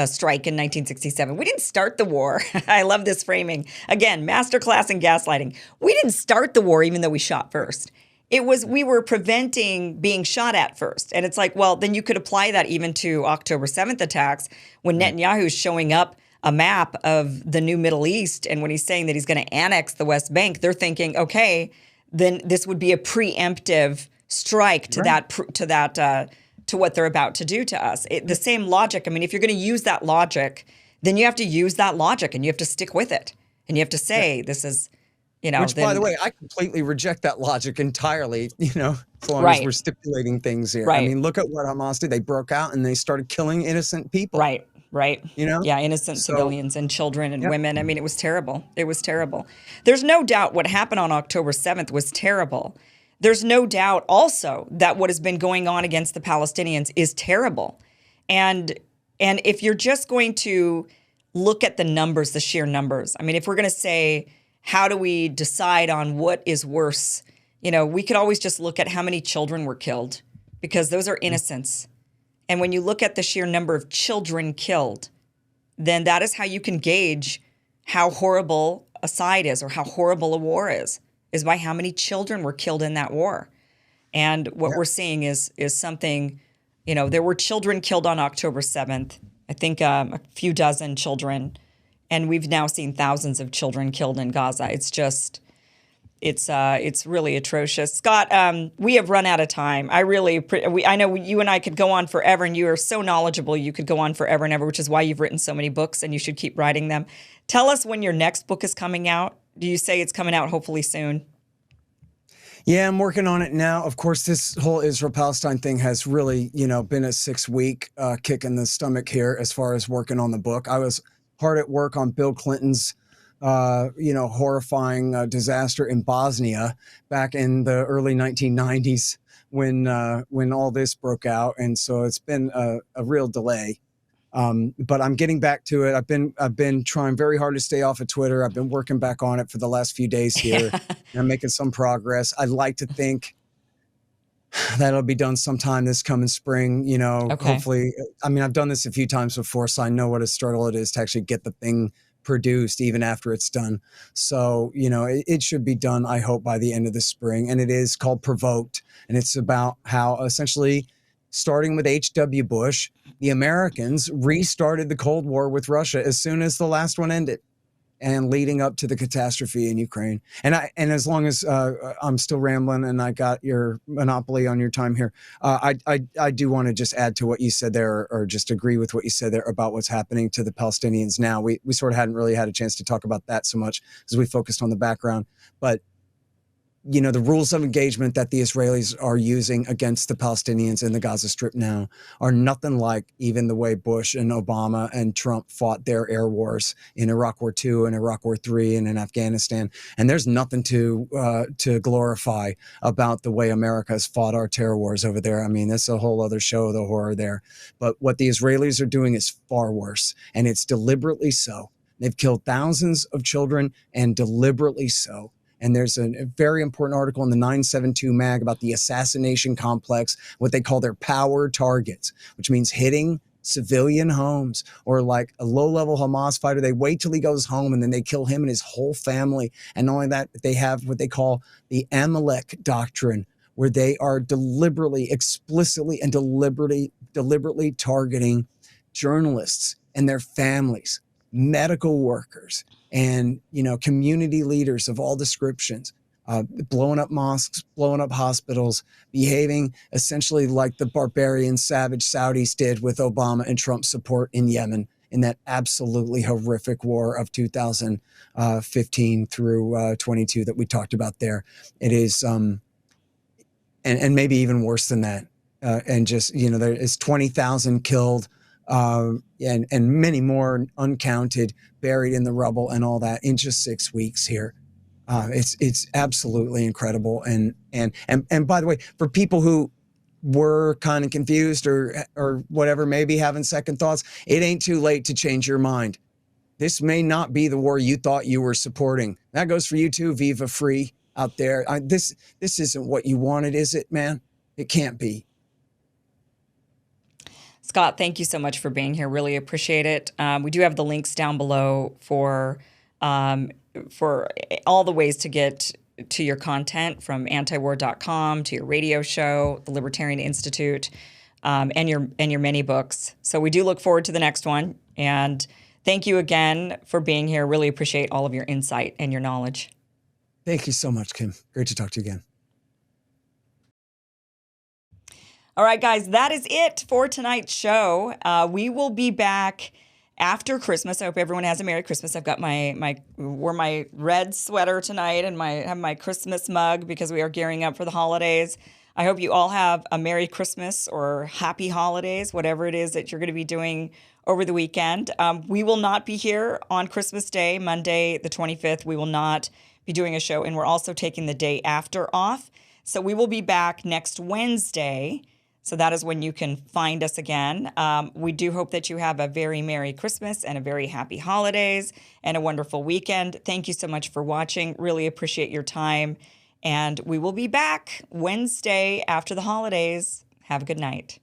A: strike in 1967. We didn't start the war. I love this framing. Again, masterclass in gaslighting. We didn't start the war, even though we shot first. It was, we were preventing being shot at first. And it's like, well, then you could apply that even to October 7th attacks, when Netanyahu's showing up a map of the new Middle East. And when he's saying that he's going to annex the West Bank, they're thinking, okay, then this would be a preemptive strike to
B: Right.
A: to what they're about to do to us. The same logic. I mean, if you're going to use that logic, then you have to use that logic and you have to stick with it. And you have to
B: Yeah.
A: say, this is,
B: Which, by the
A: then
B: way, I completely reject that logic entirely, as long as we're
A: right,
B: stipulating things here. I
A: right,
B: mean, look at what Hamas did. They broke out and they started killing innocent people,
A: right, right.
B: you know?
A: Yeah, innocent
B: So,
A: civilians and children and
B: yeah.
A: women. I mean, it was terrible. It was terrible. There's no doubt what happened on October 7th was terrible. There's no doubt also that what has been going on against the Palestinians is terrible. And if you're just going to look at the numbers, the sheer numbers, I mean, if we're going to say, how do we decide on what is worse? We could always just look at how many children were killed, because those are innocents. And when you look at the sheer number of children killed, then that is how you can gauge how horrible a side is or how horrible a war is by how many children were killed in that war. And what we're seeing is something, there were children killed on October 7th, I think a few dozen children, and we've now seen thousands of children killed in Gaza. It's just, it's really atrocious. Scott, we have run out of time. I know you and I could go on forever, and you are so knowledgeable. You could go on forever and ever, which is why you've written so many books, and you should keep writing them. Tell us when your next book is coming out. Do you say it's coming out hopefully soon?
B: Yeah, I'm working on it now. Of course, this whole Israel-Palestine thing has really, been a 6-week kick in the stomach here as far as working on the book. I was hard at work on Bill Clinton's, horrifying disaster in Bosnia back in the early 1990s when all this broke out, and so it's been a real delay. But I'm getting back to it. I've been trying very hard to stay off of Twitter. I've been working back on it for the last few days here. And I'm making some progress. I'd like to think that'll be done sometime this coming spring,
A: Okay.
B: hopefully. I mean, I've done this a few times before, so I know what a struggle it is to actually get the thing produced even after it's done. So, it should be done, I hope, by the end of the spring. And it is called Provoked. And it's about how essentially, starting with H.W. Bush, the Americans restarted the Cold War with Russia as soon as the last one ended, and leading up to the catastrophe in Ukraine. And as long as I'm still rambling and I got your monopoly on your time here, I do want to just add to what you said there, or just agree with what you said there about what's happening to the Palestinians now. We sort of hadn't really had a chance to talk about that so much as we focused on the background. But the rules of engagement that the Israelis are using against the Palestinians in the Gaza Strip now are nothing like even the way Bush and Obama and Trump fought their air wars in Iraq War II and Iraq War III and in Afghanistan. And there's nothing to glorify about the way America has fought our terror wars over there. I mean, that's a whole other show, the horror there. But what the Israelis are doing is far worse, and it's deliberately so. They've killed thousands of children, and deliberately so. And there's a very important article in the 972 mag about the assassination complex, what they call their power targets, which means hitting civilian homes, or like a low-level Hamas fighter. They wait till he goes home and then they kill him and his whole family. And not only that, they have what they call the Amalek doctrine, where they are deliberately, explicitly, and deliberately targeting journalists and their families, medical workers, and community leaders of all descriptions, blowing up mosques, blowing up hospitals, behaving essentially like the barbarian, savage Saudis did with Obama and Trump's support in Yemen in that absolutely horrific war of 2015 through 22 that we talked about there. It is, and maybe even worse than that. And just, there is 20,000 killed, and many more uncounted, buried in the rubble and all that in just 6 weeks here. It's absolutely incredible. And by the way, for people who were kind of confused or whatever, maybe having second thoughts, it ain't too late to change your mind. This may not be the war you thought you were supporting. That goes for you too, Viva Free out there. This isn't what you wanted, is it, man? It can't be.
A: Scott, thank you so much for being here. Really appreciate it. We do have the links down below for all the ways to get to your content, from antiwar.com to your radio show, the Libertarian Institute, and your many books. So we do look forward to the next one. And thank you again for being here. Really appreciate all of your insight and your knowledge.
B: Thank you so much, Kim. Great to talk to you again.
A: All right, guys, that is it for tonight's show. We will be back after Christmas. I hope everyone has a Merry Christmas. I've got wore my red sweater tonight and have my Christmas mug because we are gearing up for the holidays. I hope you all have a Merry Christmas or Happy Holidays, whatever it is that you're going to be doing over the weekend. We will not be here on Christmas Day, Monday the 25th. We will not be doing a show, and we're also taking the day after off. So we will be back next Wednesday. So that is when you can find us again. We do hope that you have a very Merry Christmas and a very happy holidays and a wonderful weekend. Thank you so much for watching. Really appreciate your time. And we will be back Wednesday after the holidays. Have a good night.